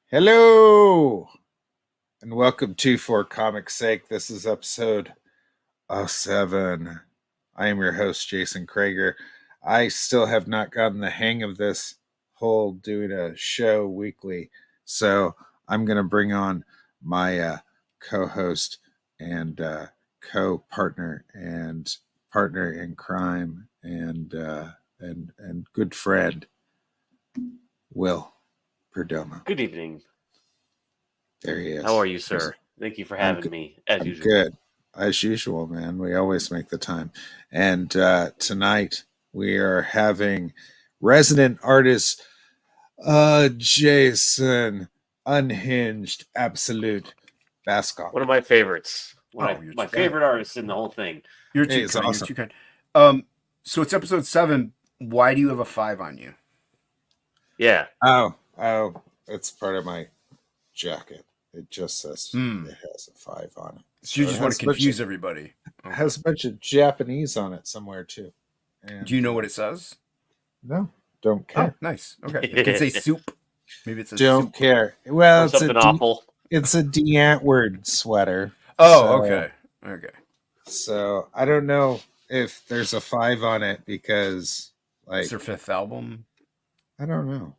Hello and welcome to For Comicssake. This is episode 7. I am your host, J.Crager. I still have not gotten the hang of this whole doing a show weekly, so I'm going to bring on my co-host and co-partner and partner in crime and good friend, Will Perdomo. Good evening. There he is. How are you, sir? Thank you for having me, as I'm usual. good. As usual, man. We always make the time. And tonight we are having resident artist Jason Unhinged Absolute BASCOM. One of my favorites. My favorite artist in the whole thing. You're too kind. Awesome. You're too kind. So it's episode 7. Why do you have a 5 on you? Yeah. Oh, it's part of my jacket. It just says it has a 5 on it. So you just want to confuse everybody. It has a bunch of Japanese on it somewhere too. And do you know what it says? No, don't care. Oh, nice. Okay. It can say soup. Maybe it's a don't soup. care. Well, it's something awful. It's a D-Antword sweater. Oh, okay. Okay. So I don't know if there's a 5 on it because, like, it's their 5th album. I don't know.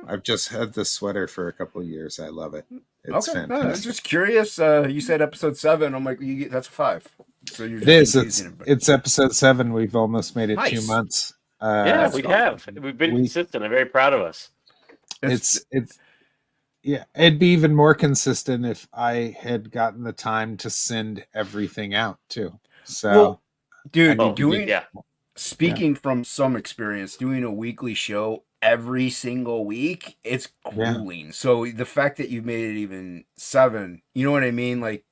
I've just had this sweater for a couple of years. I love it. It's fantastic. No, I'm just curious. You said episode 7. I'm like, that's a 5. So you're just it is. It's episode 7. We've almost made it 2 months. Yeah, we have. We've been consistent. I'm very proud of us. It's yeah. It'd be even more consistent if I had gotten the time to send everything out too. So, well, dude, speaking Yeah. from some experience, doing a weekly show every single week, it's grueling. Yeah. So the fact that you've made it even 7, you know what I mean? Like,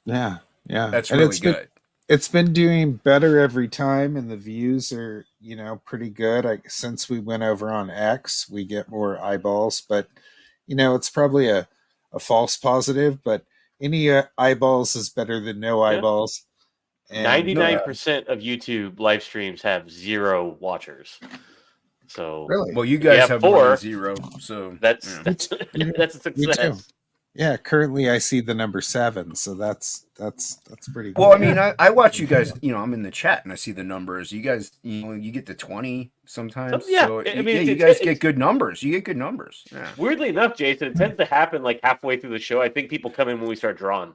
yeah, that's and really good. It's been doing better every time, and the views are, pretty good. Since we went over on X, we get more eyeballs, but it's probably a false positive. But any eyeballs is better than no eyeballs. 99% of YouTube live streams have 0 watchers. So really, well, you guys have 4. more than 0, so that's a success. Yeah, currently I see the number 7, so that's pretty good. Well, I mean, I watch you guys. I'm in the chat and I see the numbers. You guys, you get to 20 sometimes. So you guys get good numbers. You get good numbers. Yeah. Weirdly enough, Jason, it tends to happen like halfway through the show. I think people come in when we start drawing.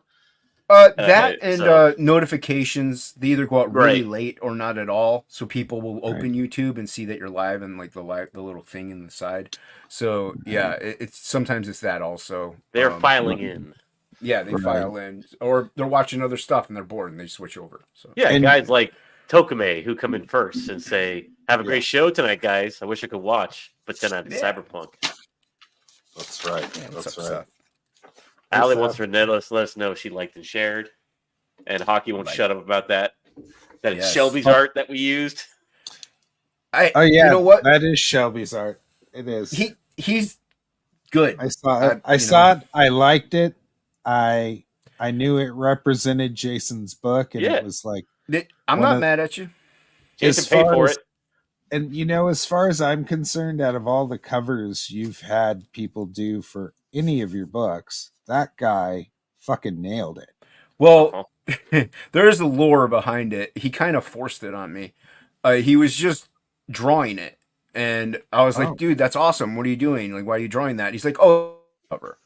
Notifications, they either go out really late or not at all, so people will open YouTube and see that you're live and like the little thing in the side. So yeah, it's sometimes it's that also. They're filing in. Yeah, they file in, or they're watching other stuff and they're bored and they switch over. So yeah, and guys like Tokame who come in first and say, "Have a great show tonight, guys. I wish I could watch, but then I'm Cyberpunk." That's right. That's right. Allie wants to let us know she liked and shared, and Hockey won't shut up about that. That it's Shelby's art that we used. You know what? That is Shelby's art. It is. He's good. I saw it. I saw it. I liked it. I knew it represented Jason's book, and it was like I'm not mad at you. Jason paid for it. And as far as I'm concerned, out of all the covers you've had people do for any of your books, that guy fucking nailed it. Well, there is a lore behind it. He kind of forced it on me. He was just drawing it, and I was like, "Dude, that's awesome. What are you doing? Like, why are you drawing that?" He's like, "Oh, cover."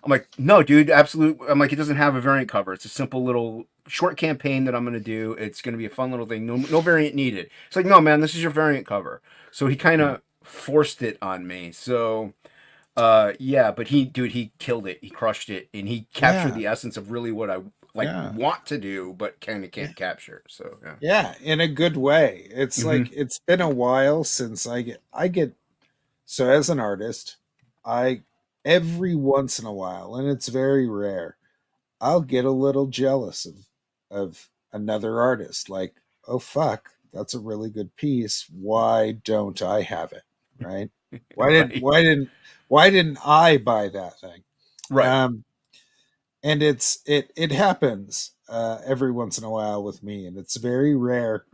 I'm like, "No, dude, absolute." I'm like, "It doesn't have a variant cover. It's a simple little short campaign that I'm going to do. It's going to be a fun little thing. No variant needed." It's like, "No, man, this is your variant cover." So he kind of forced it on me. So, but he killed it. He crushed it, and he captured the essence of really what I want to do, but kind of can't capture. So in a good way. It's like it's been a while since I get. So as an artist, every once in a while, and it's very rare, I'll get a little jealous of another artist. Like, oh fuck, that's a really good piece. Why don't I have it? Right? Why didn't I buy that thing? Right. And it happens every once in a while with me, and it's very rare.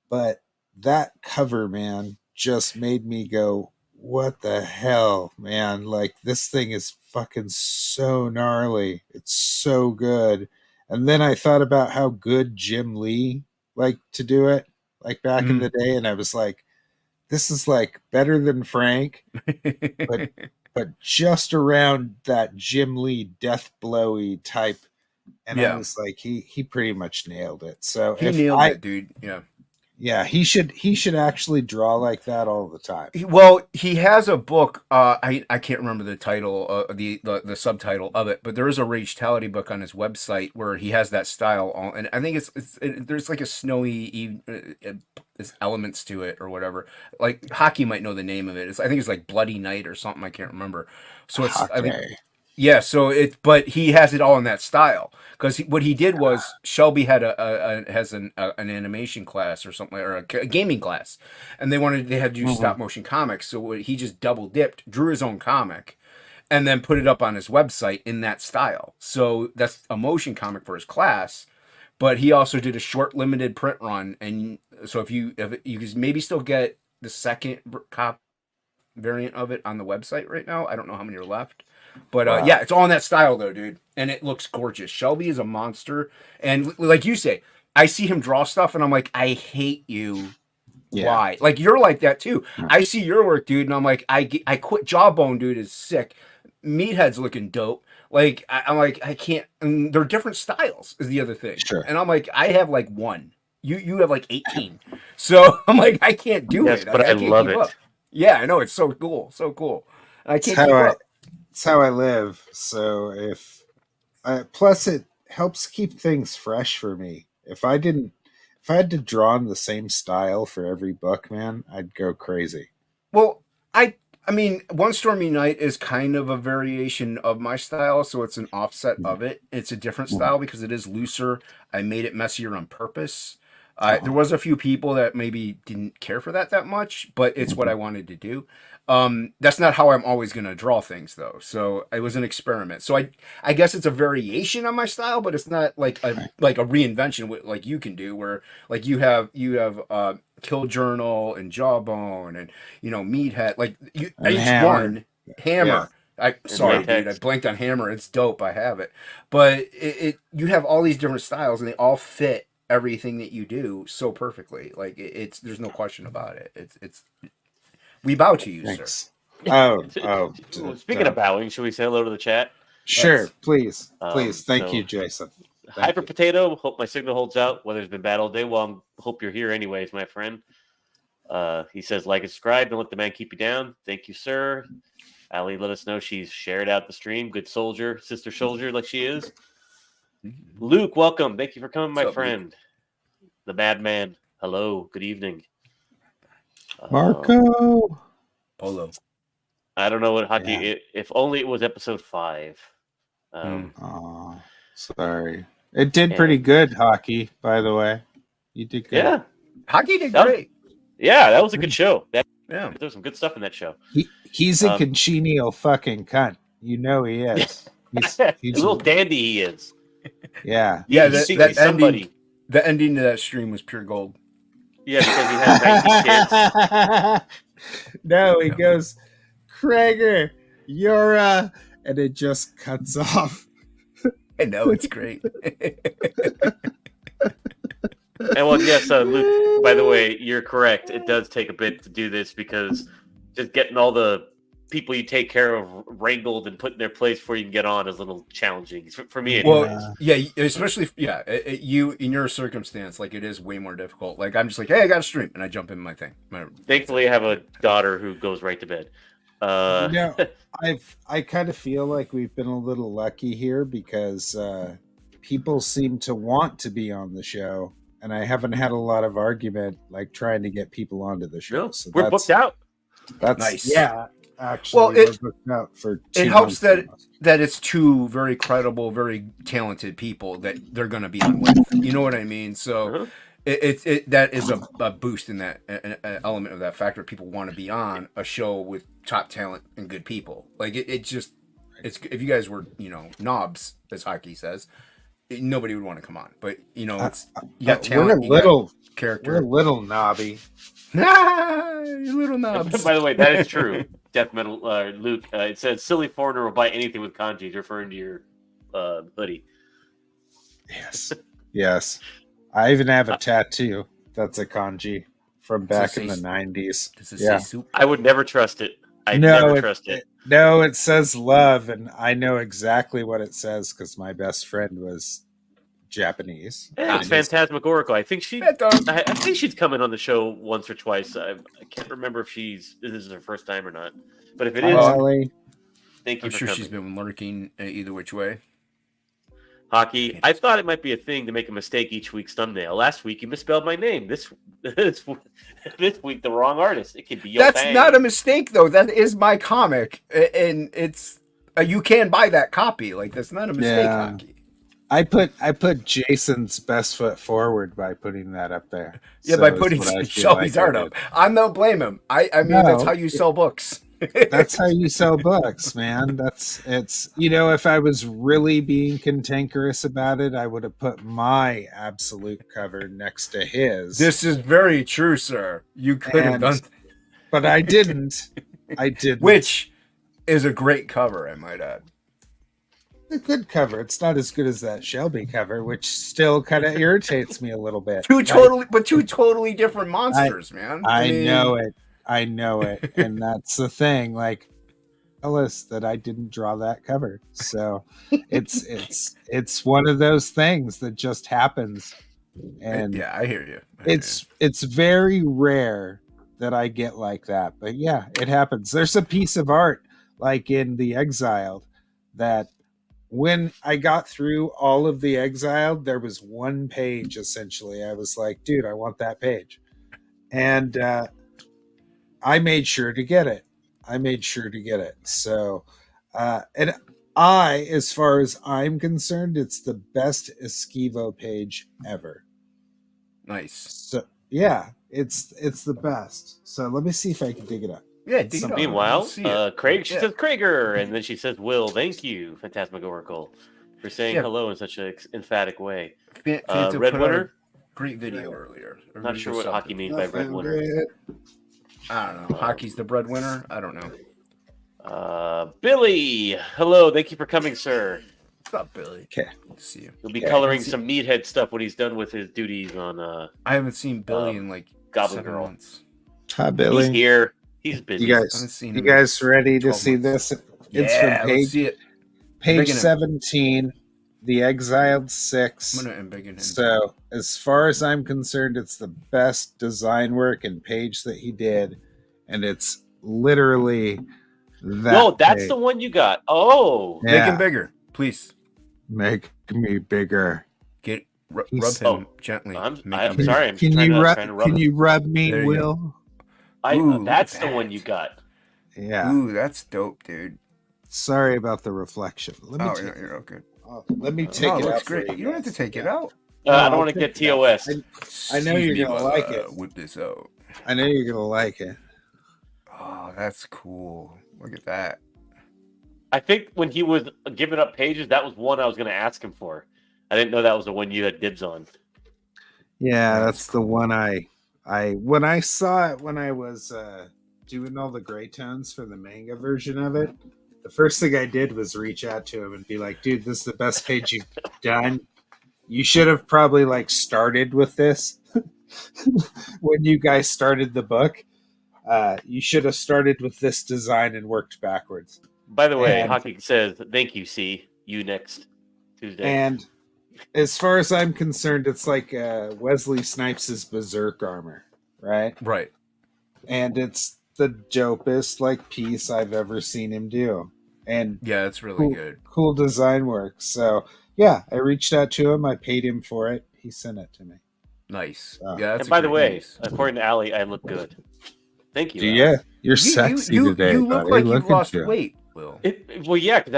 But that cover, man, just made me go, what the hell, man? Like, this thing is fucking so gnarly. It's so good. And then I thought about how good Jim Lee liked to do it, like back in the day, and I was like, this is like better than Frank, but just around that Jim Lee death blowy type. And I was like, he pretty much nailed it. So he nailed it, dude. Yeah, he should actually draw like that all the time. Well, he has a book. I can't remember the title, the subtitle of it, but there is a Ragetality book on his website where he has that style. And I think there's like a snowy there's elements to it or whatever. Like Hockey might know the name of it. I think it's like Bloody Night or something. I can't remember. So it's I think. Yeah, so but he has it all in that style because what he did was Shelby had has an animation class or something, or a gaming class, and they had to do stop motion comics. So he just double dipped, drew his own comic, and then put it up on his website in that style. So that's a motion comic for his class, but he also did a short limited print run, and so if you can maybe still get the second cop variant of it on the website right now. I don't know how many are left. But yeah, it's all in that style though, dude, and it looks gorgeous. Shelby is a monster, and like you say, I see him draw stuff, and I'm like, I hate you. Yeah. Why? Like you're like that too. I see your work, dude, and I'm like, I quit. Jawbone, dude, is sick. Meathead's looking dope. Like I'm like, I can't. And they're different styles. Is the other thing. Sure. And I'm like, I have like one. You have like 18. So I'm like, I can't do it. But I love it. Up. Yeah, I know it's so cool, so cool. I can't keep up. It's how I live. So plus it helps keep things fresh for me. If I had to draw in the same style for every book, man, I'd go crazy. Well, I mean, One Stormy Night is kind of a variation of my style, so it's an offset of it. It's a different style because it is looser. I made it messier on purpose. There was a few people that maybe didn't care for that much, but it's what I wanted to do. That's not how I'm always going to draw things though. So it was an experiment. So I guess it's a variation on my style, but it's not like a reinvention like you can do where like you have Kill Journal and Jawbone and Meathead, like each one Hammer. Yeah. Sorry, dude, I blanked on Hammer. It's dope. I have it, but you have all these different styles and they all fit everything that you do so perfectly. Like there's no question about it. It's we bow to you, Thanks. Sir. Speaking of bowing, should we say hello to the chat? Sure, please. Thank you, Jason. Hyper Potato, hope my signal holds out. Weather's been bad all day. Well, hope you're here anyways, my friend. He says, like and subscribe, don't let the man keep you down. Thank you, sir. Allie let us know she's shared out the stream. Good soldier, sister soldier like she is. Luke, welcome. Thank you for coming, my friend. Luke? The madman. Hello, good evening. Marco. Polo. I don't know what hockey. Yeah. If only it was episode 5. Sorry. It did pretty good, Hockey. By the way, you did good. Yeah, Hockey did great. That was a good show. Yeah, there's some good stuff in that show. He's a congenial fucking cunt. You know he is. He's a little dandy. He is. Yeah. Yeah. The ending to that stream was pure gold. Yeah, because he has 19 kids. No, he goes, Crager, you're and it just cuts off. I know, it's great. And well, yes, Luke, by the way, you're correct. It does take a bit to do this because just getting all the people you take care of wrangled and put in their place before you can get on is a little challenging for me. Well, yeah, especially you in your circumstance, like it is way more difficult. Like I'm just like, hey, I got a stream, and I jump in my thing. Thankfully, I have a daughter who goes right to bed. I kind of feel like we've been a little lucky here because people seem to want to be on the show, and I haven't had a lot of argument like trying to get people onto the show. No, so we're booked out. That's nice. Yeah. Actually, well, it helps that it's two very credible, very talented people that they're going to be on with. You know what I mean? So that is a boost in that an element of that factor. People want to be on a show with top talent and good people. Like it's if you guys were knobs, as Hockey says, nobody would want to come on. But you know, Uh, it's you got we're a talent, you got little character. knobby. You little knobs. By the way, that is true. Death Metal Luke. It says silly foreigner will buy anything with kanji, referring to your hoodie. Yes. I even have a tattoo that's a kanji from back in the say- 90s. Does it Yeah. say soup? I would never trust it. I No, never trust it. No, it says love, and I know exactly what it says because my best friend was Japanese. Hey, it's Phantasmagorical. I think I think she's coming on the show once or twice. I can't remember if this is her first time or not. But if it is, Ellie. thank you I'm for sure coming. she's been lurking either which way. Hockey. I thought it might be a thing to make a mistake each week's thumbnail. Last week you misspelled my name. This week the wrong artist. It could be your That's not a mistake, though. That is my comic, and it's you can buy that copy. Like that's not a mistake, Yeah. Hockey. I put Jason's best foot forward by putting that up there. Yeah, So by is putting what I feel Shelby's like I art did. up. I don't blame him. I mean, No. that's how you sell books. That's how you sell books, man. It's if I was really being cantankerous about it, I would have put my absolute cover next to his. This is very true, sir. You could have And- done, But I didn't. I didn't. which is a great cover, I might add. A good cover. It's not as good as that Shelby cover, which still kind of irritates me a little bit. Two totally different monsters, man. I mean, know it. I know it. And that's the thing. Like, tell us that I didn't draw that cover. So it's one of those things that just happens. And yeah, I hear you. it's very rare that I get like that. But yeah, it happens. There's a piece of art like in The Exiled that when I got through all of The Exiled, there was one page essentially. I was like, dude, I want that page. And I made sure to get it. So, and as far as I'm concerned, it's the best Esquivo page ever. Nice. So yeah, it's the best. So let me see if I can dig it up. Yeah. dig it up. Meanwhile, Let's see it. Craig. She Yeah. says Crager, and then she says Will. Thank you, Phantasmagorical, for saying Yeah. hello in such an emphatic way. Phantom Red put out a Winter. great video earlier. Not sure what hockey means by Red Nothing Winter. red. I don't know. Hockey's the breadwinner. I don't know. Billy, hello. Thank you for coming, sir. What's up, Billy? Okay. Good to see you. He'll be Yeah, coloring some meathead stuff when he's done with his duties on. I haven't seen Billy in like Goblin 7 Girl. months. Hi, He's Billy. here. He's busy. You I haven't guys, seen you him guys ready to 12 see months. this? Yeah, It's from let's page see it. page Biggin' him. 17, The Exiled 6. I'm gonna embiggen him. So, as far as I'm concerned, it's the best design work and page that he did, and it's literally that. No, that's page. the one you got. Oh, Make him bigger, please. Make me bigger. Rub He's- him gently. I'm Make him sorry. I'm Can trying you to- rub? trying to rub Can it. you rub me, There you go. Will? Ooh, That's look at the one that. you got. Yeah. Ooh, that's dope, dude. Sorry about the reflection. Let me Oh, take, you're okay. let me Oh, take it it looks out. great. For You don't have to guys. take it Yeah. out. I don't I'll want to take get it out. TOS. I know Excuse you're me gonna while like I it. Whip this out. I know you're gonna like it. Oh, that's cool. Look at that. I think when he was giving up pages, that was one I was going to ask him for. I didn't know that was the one you had dibs on. Yeah, That's that's the one I when I saw it when I was doing all the gray tones for the manga version of it. The first thing I did was reach out to him and be like, "Dude, this is the best page you've done. You should have probably like started with this when you guys started the book. You should have started with this design and worked backwards." By the way, And- Hockey says, thank you, C. You next Tuesday. And as far as I'm concerned, it's like Wesley Snipes' Berserk armor, right? Right. And it's the dopest like piece I've ever seen him do, and Yeah, it's really good. cool design work. So yeah, I reached out to him. I paid him for it. He sent it to me. Nice. Oh. Yeah, that's and by a the great way, piece. according to Allie, I look good. Thank you. Allie. Yeah, you're sexy today, You look buddy. like Look you've at lost you. weight, Will. Well, yeah, because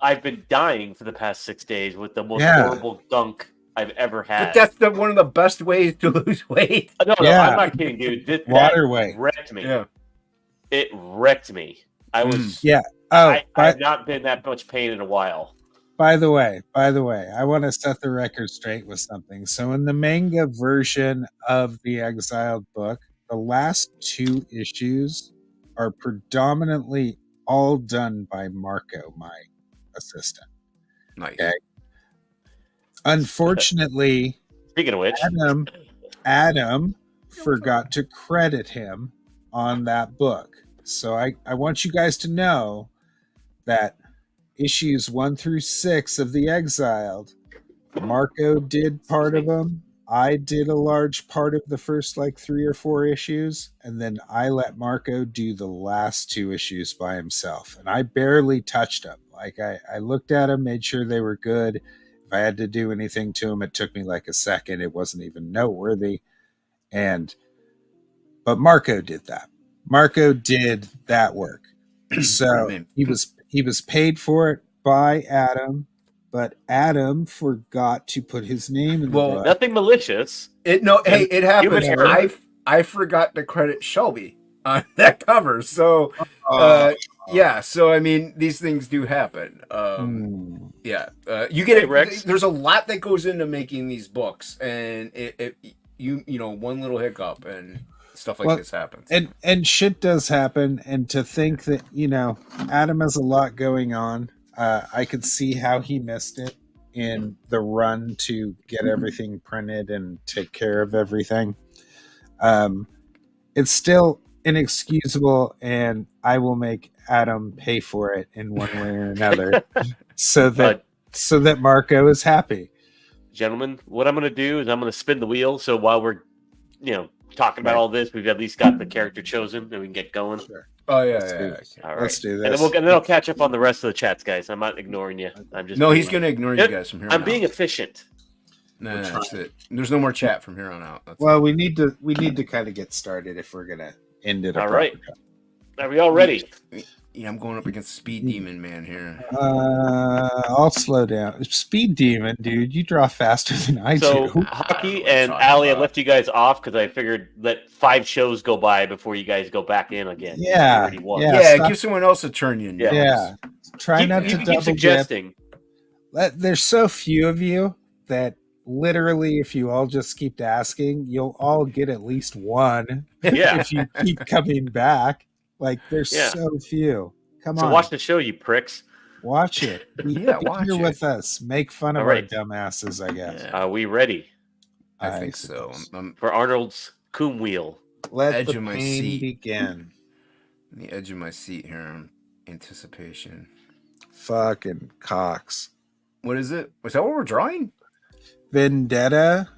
I've been dying for the past 6 days with the most Yeah. horrible gunk I've ever had. But that's one of the best ways to lose weight. No, Yeah. I'm not kidding, dude. That Water weight. wrecked me. Yeah. It wrecked me. I was. Oh, I have not been that much pain in a while. By the way, I want to set the record straight with something. So in the manga version of the Exiled book, the last 2 issues are predominantly all done by Marco, my assistant. Nice. Okay. Unfortunately, Speaking of which, Adam forgot to credit him on that book. So I want you guys to know that issues 1 through 6 of The Exiled, Marco did part of them. I did a large part of the first like 3 or 4 issues, and then I let Marco do the last 2 issues by himself. And I barely touched them. Like I looked at them, made sure they were good. If I had to do anything to them, it took me like a second. It wasn't even noteworthy. But Marco did that. Marco did that work. So he was paid for it by Adam, but Adam forgot to put his name in the book. Nothing malicious. It happens. I forgot to credit Shelby on that cover. So yeah, so I mean these things do happen. Yeah. You get it, Rex. There's a lot that goes into making these books, and you know, one little hiccup and stuff like this happens. And shit does happen, and to think that, you know, Adam has a lot going on. I could see how he missed it in the run to get everything printed and take care of everything. It's still inexcusable, and I will make Adam pay for it in one way or another so that Marco is happy. Gentlemen, what I'm going to do is I'm going to spin the wheel, so while we're, you know, talking about all this, we've at least got the character chosen, and we can get going. Sure. Oh yeah, All right. Let's do this. And then I'll catch up on the rest of the chats, guys. I'm not ignoring you. I'm just he's going to ignore you guys from here on out. I'm being efficient. No, that's it. There's no more chat from here on out. We need to kind of get started if we're gonna end it. All right. Are we all ready? Yeah, I'm going up against Speed Demon Man here. I'll slow down. Speed Demon, dude, you draw faster than I do. Hockey and Allie, I left you guys off because I figured let 5 shows go by before you guys go back in again. Yeah, give someone else a turn in. Yeah. Try not to double suggesting. There's so few of you that literally, if you all just keep asking, you'll all get at least one. Yeah. If you keep coming back. Like, there's so few. Come on. So watch the show, you pricks. Watch it. Watch here it. with us. Make fun of our dumbasses, I guess. Are we ready? I think so. For Arnold's Coom Wheel. Let the pain begin. On the edge of my seat here. Anticipation. Fucking cocks. What is it? Was that what we're drawing? Vendetta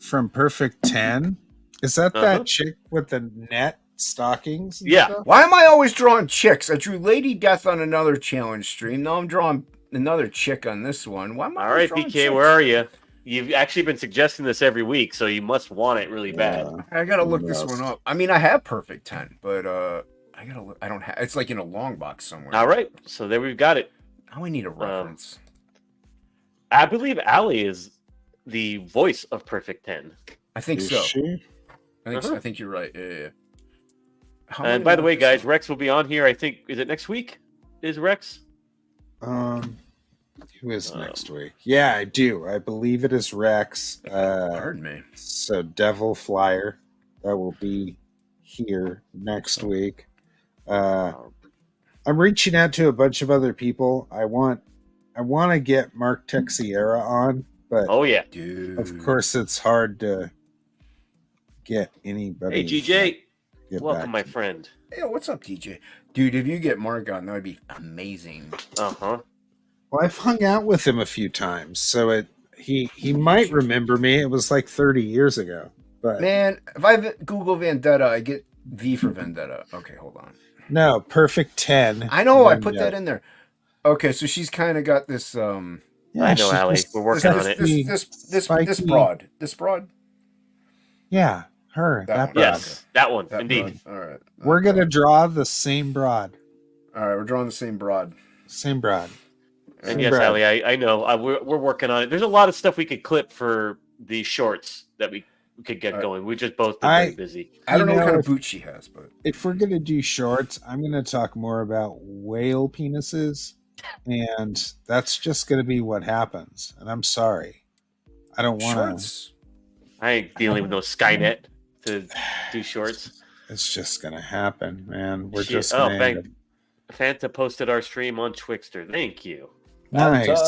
from Perfect 10. Is that that chick with the net stockings? Stuff? Why am I always drawing chicks? I drew Lady Death on another challenge stream. Now I'm drawing another chick on this one. Why am I? All right, PK, chicks? Where are you? You've actually been suggesting this every week, so you must want it really bad. I gotta look this one up. I mean, I have Perfect 10, but I gotta look. I don't have. It's like in a long box somewhere. All right, so there we've got it. Now we need a reference. I believe Allie is the voice of Perfect 10. I think so. She? I think you're right. Yeah. And by the way, guys, Rex will be on here. I think, is it next week? Is Rex? Who is next week? Yeah, I do. I believe it is Rex. Pardon me. So Devil Flyer, that will be here next week. I'm reaching out to a bunch of other people. I want to get Mark Texiera on, but dude, of course it's hard to get anybody. Hey, GJ. Welcome, my friend. Hey, what's up, DJ? Dude, if you get Mark on, that would be amazing. Uh-huh. Well, I've hung out with him a few times, so he might remember me. It was like 30 years ago. But man, if I Google Vendetta, I get V for Vendetta. Okay, hold on. No, Perfect 10. I know, I put that in there. Okay, so she's kind of got this. I know, Allie. We're working on it. This broad. Yeah. Her. That broad. Yes, that one. Indeed. Broad. All right. We're going to draw the same broad. All right, we're drawing the same broad. Same broad. And yes, Allie, I know. We're working on it. There's a lot of stuff we could clip for the shorts that we could get going. We just both been very busy. I don't know what kind of boot she has, but if we're going to do shorts, I'm going to talk more about whale penises and that's just going to be what happens. And I'm sorry. I don't want to. Shorts. I ain't dealing with no Skynet to do shorts. It's just going to happen, man. We're Shit. just Oh, going to. Fanta posted our stream on Twixter. Thank you. Nice.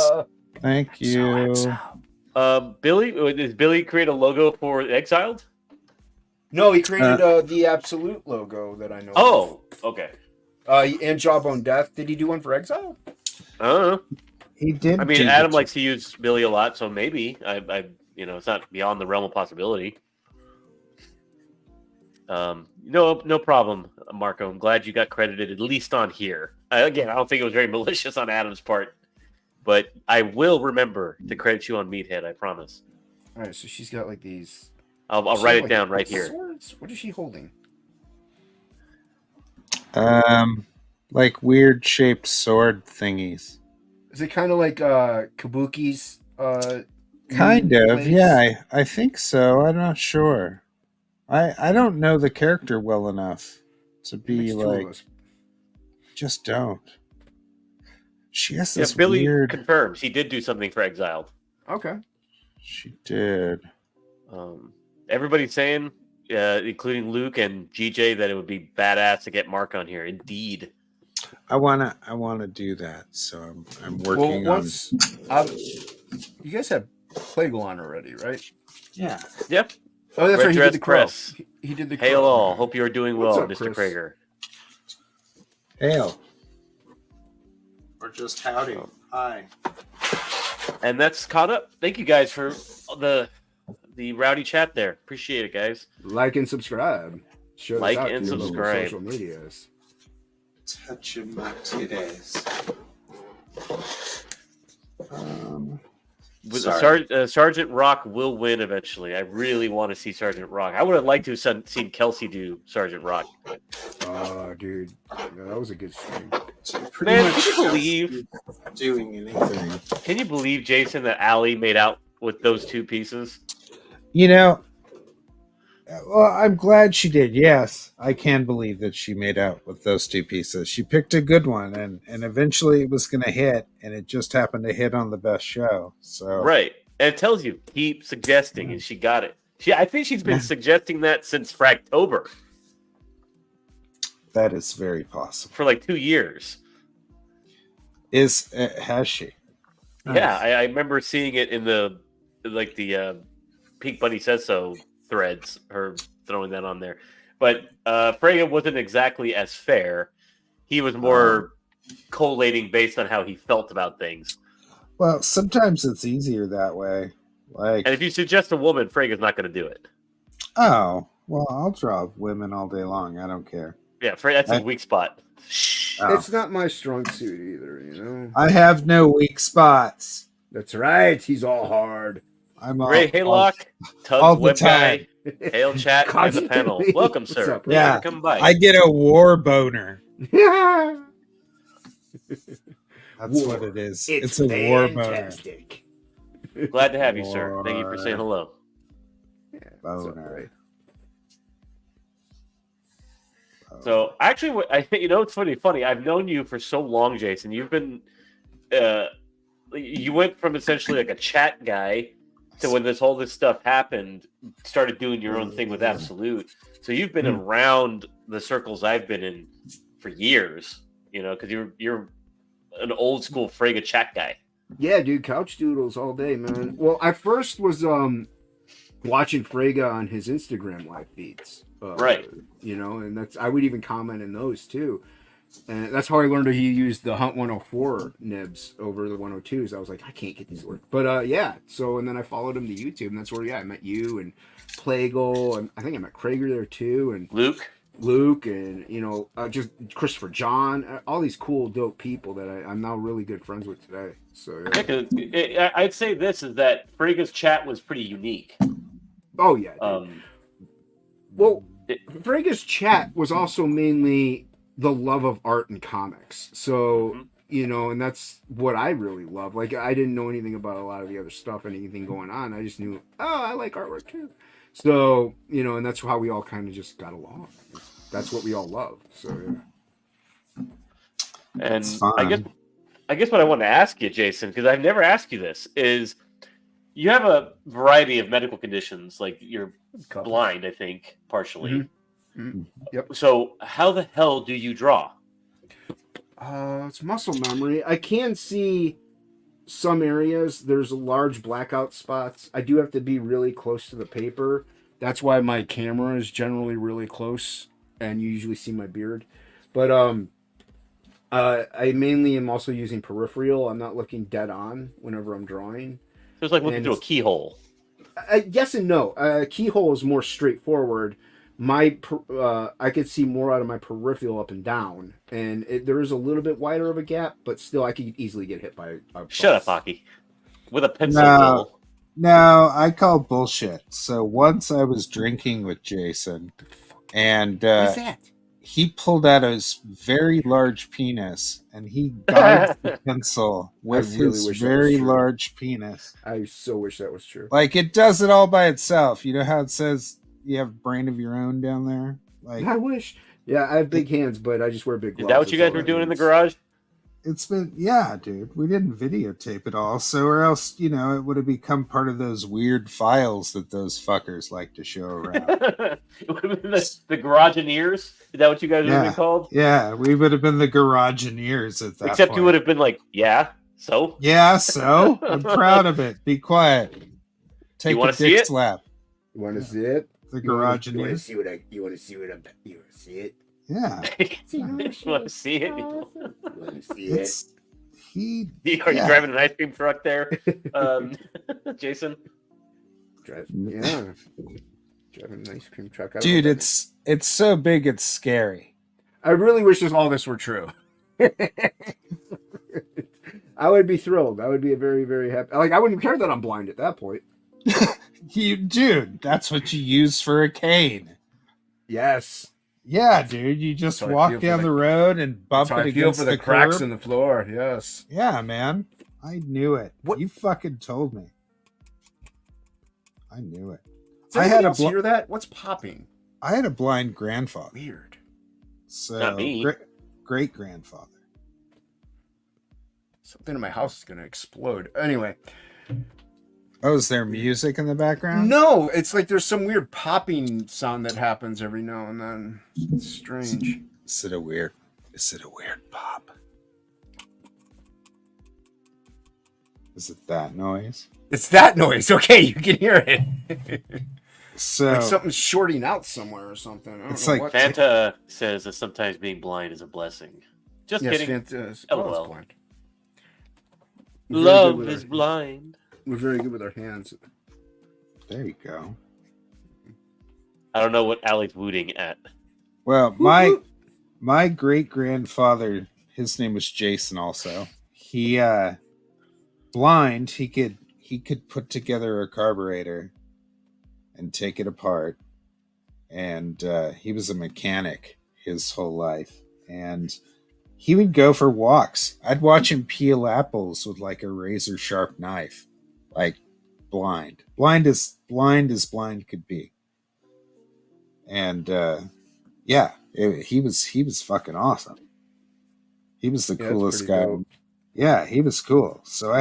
Thank you. Billy, does Billy create a logo for Exiled? No, he created the Absolute logo that I know. Oh, okay. And Jawbone Death. Did he do one for Exile? He did. I mean, Adam likes to use Billy a lot, so maybe it's not beyond the realm of possibility. No problem, Marco. I'm glad you got credited at least on here. Again, I don't think it was very malicious on Adam's part, but I will remember to credit you on Meathead. I promise. All right, so she's got like these. I'll write it down right here. Swords? What is she holding? Like weird shaped sword thingies. Is it kind of like Kabuki's? Kind of, blades? yeah. I think so. I'm not sure. I don't know the character well enough to be like. Just don't. She has this Billy weird. confirms he did do something for Exiled. Okay. She did. Everybody's saying, including Luke and GJ, that it would be badass to get Mark on here. Indeed. I wanna do that. So I'm working on. You guys have Plague on already, right? Yeah. Yep. Oh, that's Red right. He Dress did the crow. Press. He did the crow. Hail all. Hope you are doing What's well, up, Mr. Chris? Crager. Hail. Or just howdy. Hi. And that's caught up. Thank you guys for the rowdy chat there. Appreciate it, guys. Like and subscribe. Share Like this out and to your local subscribe. social medias. Touching my titties. Sergeant Rock will win eventually. I really want to see Sergeant Rock. I would have liked to have seen Kelsey do Sergeant Rock. Oh, dude, that was a good stream. Man, can you believe doing anything? Can you believe, Jason, that Allie made out with those two pieces? You know, well, I'm glad she did. Yes, I can believe that she made out with those two pieces. She picked a good one, and eventually it was going to hit, and it just happened to hit on the best show. So right, and it tells you keep suggesting, and she got it. I think she's been suggesting that since Fractober. That is very possible. For like 2 years. Has she? Yeah, I remember seeing it in the Pink Bunny Says So threads, her throwing that on there. But Frege wasn't exactly as fair. He was more collating based on how he felt about things. Well, sometimes it's easier that way. And if you suggest a woman, Frege's not going to do it. Oh, well, I'll draw women all day long. I don't care. Yeah, that's his weak spot. It's not my strong suit either, you know. I have no weak spots. That's right. He's all hard. I'm all Ray Haylock, Tubbs Web Guy, Hail Chat, and the panel. Welcome, sir. Up, yeah, come by. I get a war boner. Yeah. That's what it is. It's a war boner. Glad to have you, sir. Thank you for saying hello. Yeah, boner. So actually, it's funny. I've known you for so long, Jason. You've been, you went from essentially like a chat guy to when this stuff happened, started doing your own thing with Absolute. So you've been around the circles I've been in for years, because you're an old school Frege chat guy. Yeah, dude, couch doodles all day, man. Well, I first was watching Frege on his Instagram live feeds. Right. And I would even comment in those too. And that's how I learned that he used the Hunt 104 nibs over the 102s. I was like, I can't get these to work. But yeah, and then I followed him to YouTube, and that's where I met you and Plagle, and I think I met Crager there too, and Luke, and just Christopher John, all these cool, dope people that I'm now really good friends with today. So yeah. I'd say this is that Frege's chat was pretty unique. Oh yeah. Well, Frege's chat was also mainly the love of art and comics. So, and that's what I really love. Like, I didn't know anything about a lot of the other stuff, anything going on. I just knew, I like artwork too. So, and that's how we all kind of just got along. That's what we all love. So, yeah. And I guess I guess what I want to ask you, Jason, because I've never asked you this, is you have a variety of medical conditions, like you're blind, I think, partially. Yep. So how the hell do you draw? It's muscle memory. I can see some areas. There's large blackout spots. I do have to be really close to the paper. That's why my camera is generally really close, and you usually see my beard. But I mainly am also using peripheral. I'm not looking dead on whenever I'm drawing. So it's like looking through a keyhole. Yes and no. Keyhole is more straightforward. I could see more out of my peripheral up and down, and there is a little bit wider of a gap, but still I could easily get hit by a bus. Shut up, Hockey. With a pencil. No, I call bullshit. So once I was drinking with Jason, and What is that? he pulled out his very large penis, and he guides the pencil with his very large penis. I so wish that was true. Like, it does it all by itself. You know how it says you have a brain of your own down there? Like, I wish. Yeah, I have big hands, but I just wear big gloves. Is that what you guys were doing in the garage? it's been, yeah, dude. We didn't videotape it all, so or else, you know, it would have become part of those weird files that those fuckers like to show around. It would have been the Garagineers. Is that what you guys would have been called? Yeah, we would have been the Garagineers at that Except point. you would have been like, yeah, so? Yeah, so? I'm proud of it. Be quiet. Take a dick slap. You want to see it? The Garagineers. You want to see what you want to see it? Yeah. You want to see it? You want to see It's it? Are you driving an ice cream truck there, Jason? Driving an ice cream truck. Dude, it's so big it's scary. I really wish all this were true. I would be thrilled. I would be a very, very happy. Like, I wouldn't care that I'm blind at that point. Dude, that's what you use for a cane. Yes. Yeah, dude, you just walk down the road and bump it against the cracks curb. in the floor. Yes. Yeah, man. I knew it. What? You fucking told me. I knew it. Does anybody else hear that? What's popping? I had a blind grandfather. Weird. So not me. Great grandfather. Something in my house is gonna explode. Anyway. Oh, is there music in the background? No, it's like there's some weird popping sound that happens every now and then. It's strange. Is it a weird pop? Is it that noise? It's that noise. Okay, you can hear it. So like something's shorting out somewhere or something. I don't it's know like what. Fanta says that sometimes being blind is a blessing. Just kidding. Fanta, LOL. blind. Love is blind. We're very good with our hands. There you go. I don't know what Allie's wooting at. Well, my great grandfather, his name was Jason. Also, he blind. He could put together a carburetor and take it apart, and he was a mechanic his whole life, and he would go for walks. I'd watch him peel apples with like a razor sharp knife. Like blind as blind could be. And he was fucking awesome. He was the coolest guy. Dope. Yeah, he was cool. So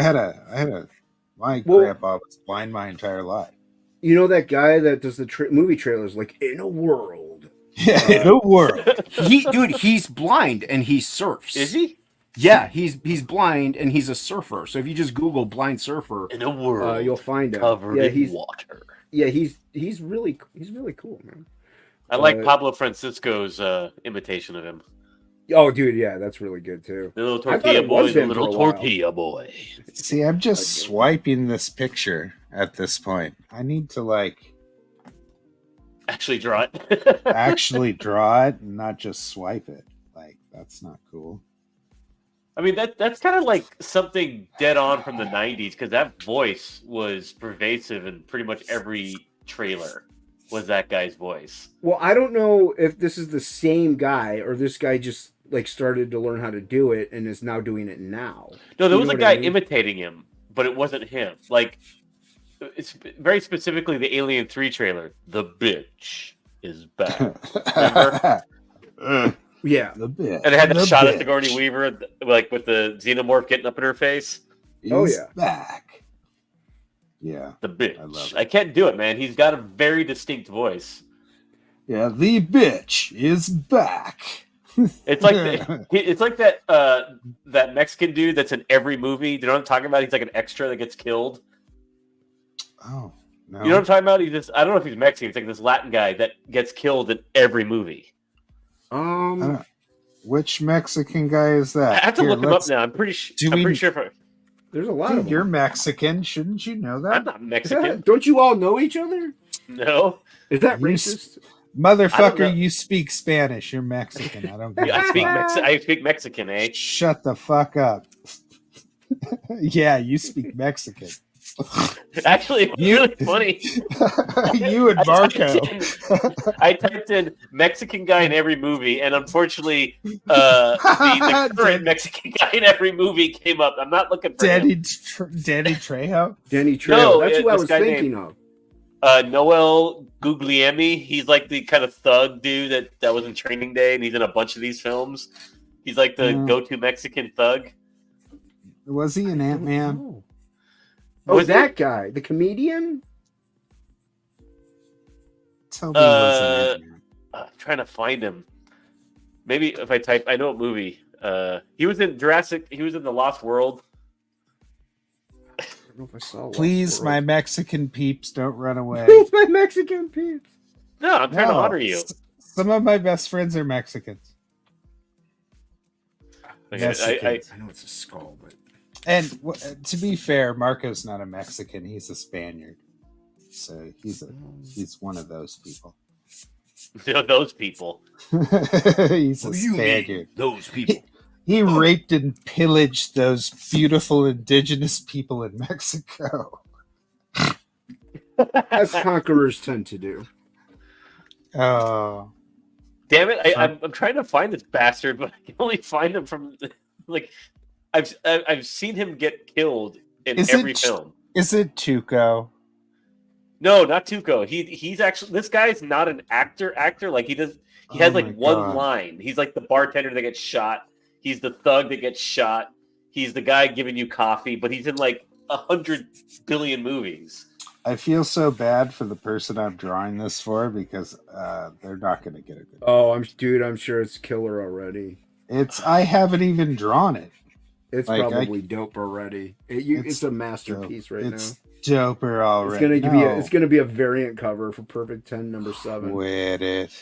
my grandpa was blind my entire life. You know that guy that does the movie trailers, like In a World. Yeah, in a world. He's blind and he surfs. Is he? Yeah, he's blind and he's a surfer. So if you just Google blind surfer, In a world, you'll find him. covered in water. Yeah, he's really cool, man. I like Pablo Francisco's imitation of him. Oh, dude, yeah, that's really good too. The little tortilla boy, the little tortilla boy. See, I'm just swiping this picture at this point. I need to actually draw it. actually draw it and not just swipe it. Like, that's not cool. I mean, that's kind of like something dead on from the 90s, because that voice was pervasive in pretty much every trailer was that guy's voice. Well, I don't know if this is the same guy or this guy just like started to learn how to do it and is now doing it now. No, there was a guy imitating him, but it wasn't him. Like, it's very specifically the Alien 3 trailer. The bitch is back. Remember? Yeah. The bitch. And it had the the shot bitch of Sigourney Weaver, like with the xenomorph getting up in her face. is back. Yeah. The bitch. I love it. I can't do it, man. He's got a very distinct voice. Yeah, the bitch is back. It's like it's like that Mexican dude that's in every movie. Do you know what I'm talking about? He's like an extra that gets killed. Oh, no. You know what I'm talking about? I don't know if he's Mexican. He's like this Latin guy that gets killed in every movie. Which Mexican guy is that? I have to look him up now. I'm pretty sure. There's a lot Dude, of them. you're Mexican. Shouldn't you know that? I'm not Mexican. Don't you all know each other? No. Is that You racist? Motherfucker, you speak Spanish. You're Mexican. I don't give I a speak fuck. I speak Mexican, eh? Shut the fuck up. Yeah, you speak Mexican. Actually, it's really funny. You and Marco. I typed in Mexican guy in every movie, and unfortunately, the current Mexican guy in every movie came up. I'm not looking for Danny him. Danny Trejo. Danny Trejo. No, That's who I this was guy thinking of. Noel Guglielmi. He's like the kind of thug dude that was in Training Day, and he's in a bunch of these films. He's like the go-to Mexican thug. Was he an Ant-Man? Oh, that guy, the comedian. Tell me he was an Ant-Man. I'm trying to find him. Maybe if I type, I know what movie. He was in Jurassic. He was in The Lost World. I don't know if I saw. Please, my Mexican peeps, don't run away. Please, my Mexican peeps. No, I'm trying to honor you. Some of my best friends are Mexicans. Okay, I know it's a skull, but And to be fair, Marco's not a Mexican; he's a Spaniard. So he's one of those people. Those people. He's a Spaniard. Those people. He raped and pillaged those beautiful indigenous people in Mexico. As conquerors tend to do. Oh, damn it! I'm trying to find this bastard, but I can only find him from like I've seen him get killed in every film. Is it Tuco? No, not Tuco. He's actually, this guy is not an actor. Like he has like one line. He's like the bartender that gets shot. He's the thug that gets shot. He's the guy giving you coffee, but he's in like 100 billion movies. I feel so bad for the person I'm drawing this for because they're not going to get a good. Oh, I'm sure it's killer already. I haven't even drawn it. It's like, probably dope already. It's a masterpiece right now. It's doper already. It's gonna be a variant cover for Perfect 10 number 7. Quit it.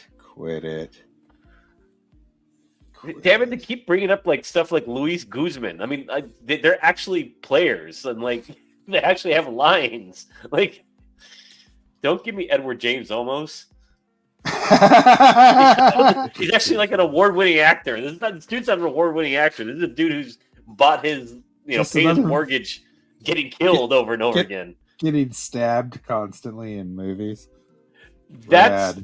Damn it! To keep bringing up like stuff like Luis Guzman. I mean, they're actually players and like they actually have lines. Like, don't give me Edward James Olmos. He's actually like an award-winning actor. This dude's not an award-winning actor. This is a dude who's bought his, paid his mortgage, getting killed over and over again, getting stabbed constantly in movies. That's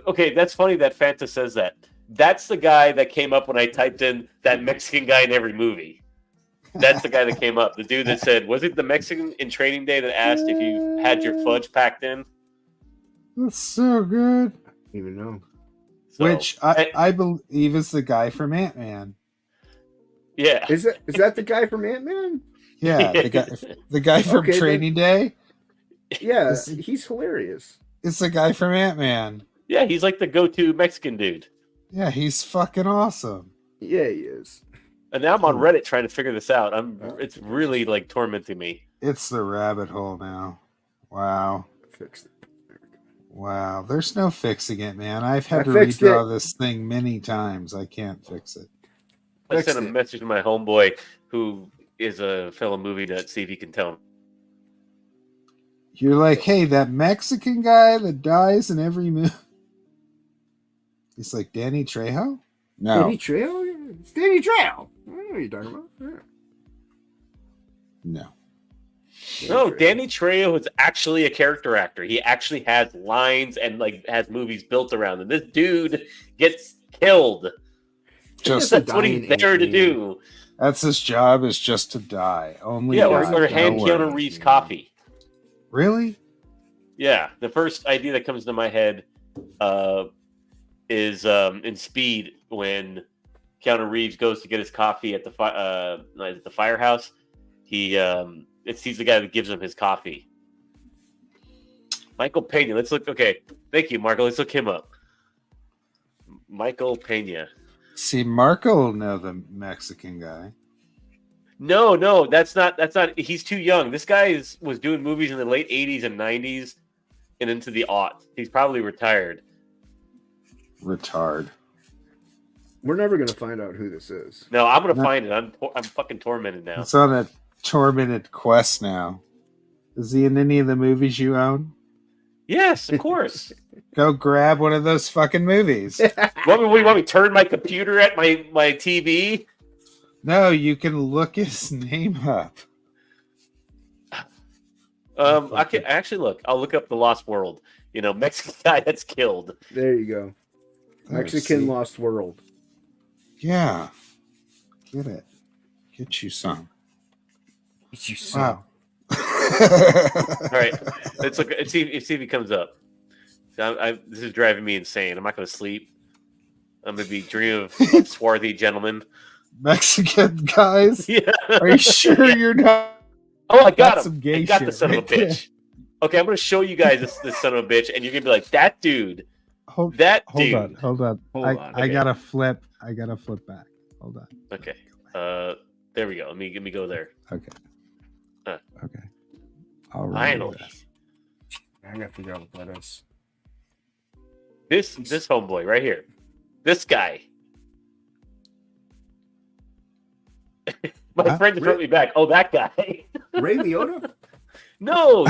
okay. That's funny that Fanta says that. That's the guy that came up when I typed in that Mexican guy in every movie. That's the guy that came up. The dude that said, was it the Mexican in Training Day that asked if you had your fudge packed in? That's so good. I don't even know. So, which I believe is the guy from Ant-Man. Yeah. Is that the guy from Ant-Man? Yeah, the guy from Training Day. Yeah, he's hilarious. It's the guy from Ant-Man. Yeah, he's like the go-to Mexican dude. Yeah, he's fucking awesome. Yeah, he is. And now I'm on Reddit trying to figure this out. It's really like tormenting me. It's the rabbit hole now. Wow. Fixed it. Wow, there's no fixing it, man. I've had to redraw this thing many times. I can't fix it. I sent a message to my homeboy who is a fellow movie nut, see if he can tell him. You're like, hey, that Mexican guy that dies in every movie. He's like, Danny Trejo? No. Danny Trejo? It's Danny Trejo. I don't know what you're talking about. Yeah. No. No, Danny Trejo is actually a character actor. He actually has lines and like has movies built around him. This dude gets killed. That's what he's there to do. That's his job, is just to die. Only or hand Keanu Reeves coffee. Really? Yeah. The first idea that comes to my head is in Speed when Keanu Reeves goes to get his coffee at the firehouse, he's the guy that gives him his coffee. Michael Pena. Let's look. Okay, thank you, Marco. Let's look him up. Michael Pena. See, Marco will know the Mexican guy. No, that's not. He's too young. This guy was doing movies in the late '80s and '90s and into the aughts. He's probably retired. Retard. We're never gonna find out who this is. No, I'm gonna find it. I'm fucking tormented now. It's on a tormented quest now. Is he in any of the movies you own? Yes, of course. Go grab one of those fucking movies. What do you want me to turn my computer at my TV? No, you can look his name up. I can actually look. I'll look up the Lost World. Mexican guy that's killed. There you go. Mexican Lost World. Yeah. Get it. Get you some. Get you some. Wow. All right, let's look. Let's see if he comes up. This is driving me insane. I'm not going to sleep. I'm going to be dreaming of swarthy gentlemen. Mexican guys? Yeah. Are you sure you're not? Oh, I got That's him. some gay I got shit the son of a right there. bitch. Okay, I'm going to show you guys this son of a bitch, and you're going to be like, that dude. Hold dude. on. Hold on. I gotta flip. I gotta flip back. Hold on. Okay. There we go. Let me go there. Okay. Okay. All Finally. right. I gotta figure out what that is. This homeboy right here. This guy. My friend just wrote me back. Oh, that guy. Ray Liotta? No.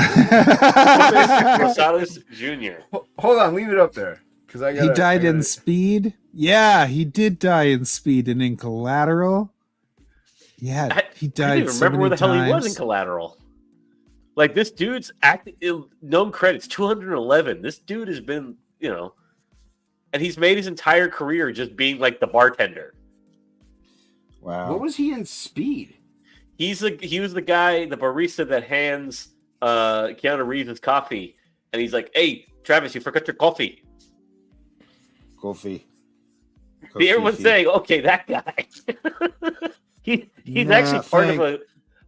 Rosales Jr. Hold on, leave it up there. He died in Speed? Yeah, he did die in Speed and in Collateral. Yeah, he died. I don't even remember where the hell he was in Collateral. Like, this dude's known credits 211. This dude has been, and he's made his entire career just being like the bartender. Wow. What was he in Speed? He was the guy, the barista that hands Keanu Reeves his coffee, and he's like, "Hey, Travis, you forgot your coffee." Kofi. Everyone's saying, "Okay, that guy." he's actually part of a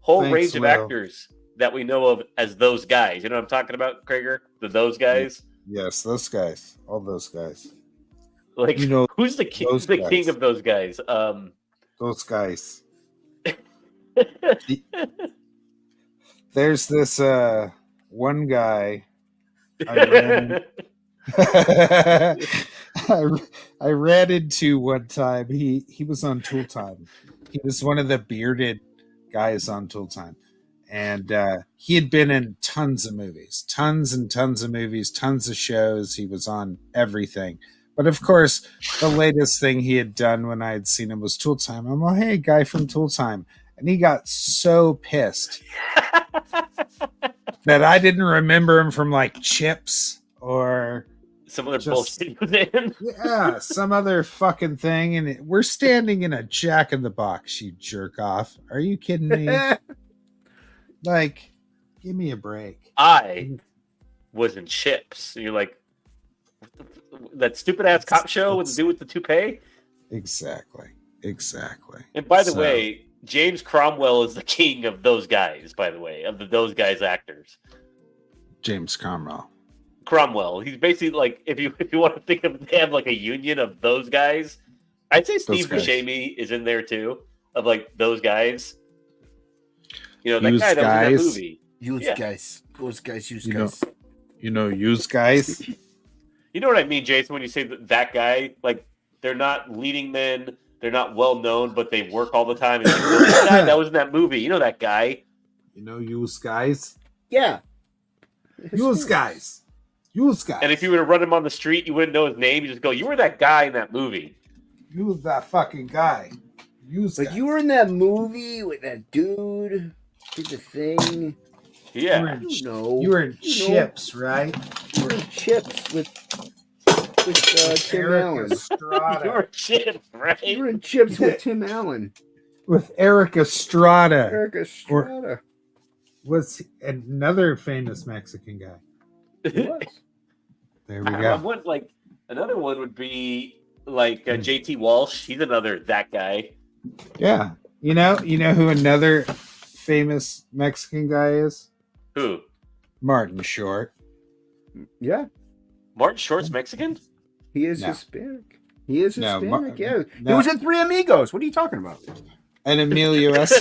whole range of actors that we know of as those guys. You know what I'm talking about, Crager? Those guys. Yes, those guys. All those guys. Like, who's the king? Who's the king of those guys? Those guys. There's this one guy. I ran into one time. He was on Tool Time. He was one of the bearded guys on Tool Time. And he had been in tons of movies, tons and tons of movies, tons of shows. He was on everything. But of course, the latest thing he had done when I had seen him was Tool Time. I'm like, hey, guy from Tool Time. And he got so pissed that I didn't remember him from like Chips or some other bullshit he was in. Yeah, some other fucking thing. And we're standing in a Jack in the Box, you jerk off. Are you kidding me? Like, give me a break. I was in Chips. You're like, that stupid ass cop show with the dude with the toupee? Exactly. And by the way, James Cromwell is the king of those guys, by the way, of those guys' actors. James Cromwell. He's basically like, if you want to think of, they have like a union of those guys. I'd say Steve Buscemi is in there too, of like those guys. That guy that was in that movie. Use guys. Use guys. Use guys. You know what I mean, Jason, when you say that guy? Like, they're not leading men. They're not well known, but they work all the time. And that guy that was in that movie. You know that guy. Use guys? Yeah. Use guys. And if you were to run him on the street, you wouldn't know his name. You just go, you were that guy in that movie. You was that fucking guy. Like, you were in that movie with that dude. Did the thing. Yeah. You were in Chips, right? You were in Chips with Tim Allen. You were Chips, right? You were in Chips with Tim Allen. With Eric Estrada. Was another famous Mexican guy. He was. There we go. Another one would be like JT Walsh. He's another that guy. Yeah. You know who another famous Mexican guy is? Who? Martin Short. Yeah, Martin Short's Mexican? he is No. Hispanic. He is No, Hispanic. Yeah, no. he was in Three Amigos. What are you talking about? And Emilio S.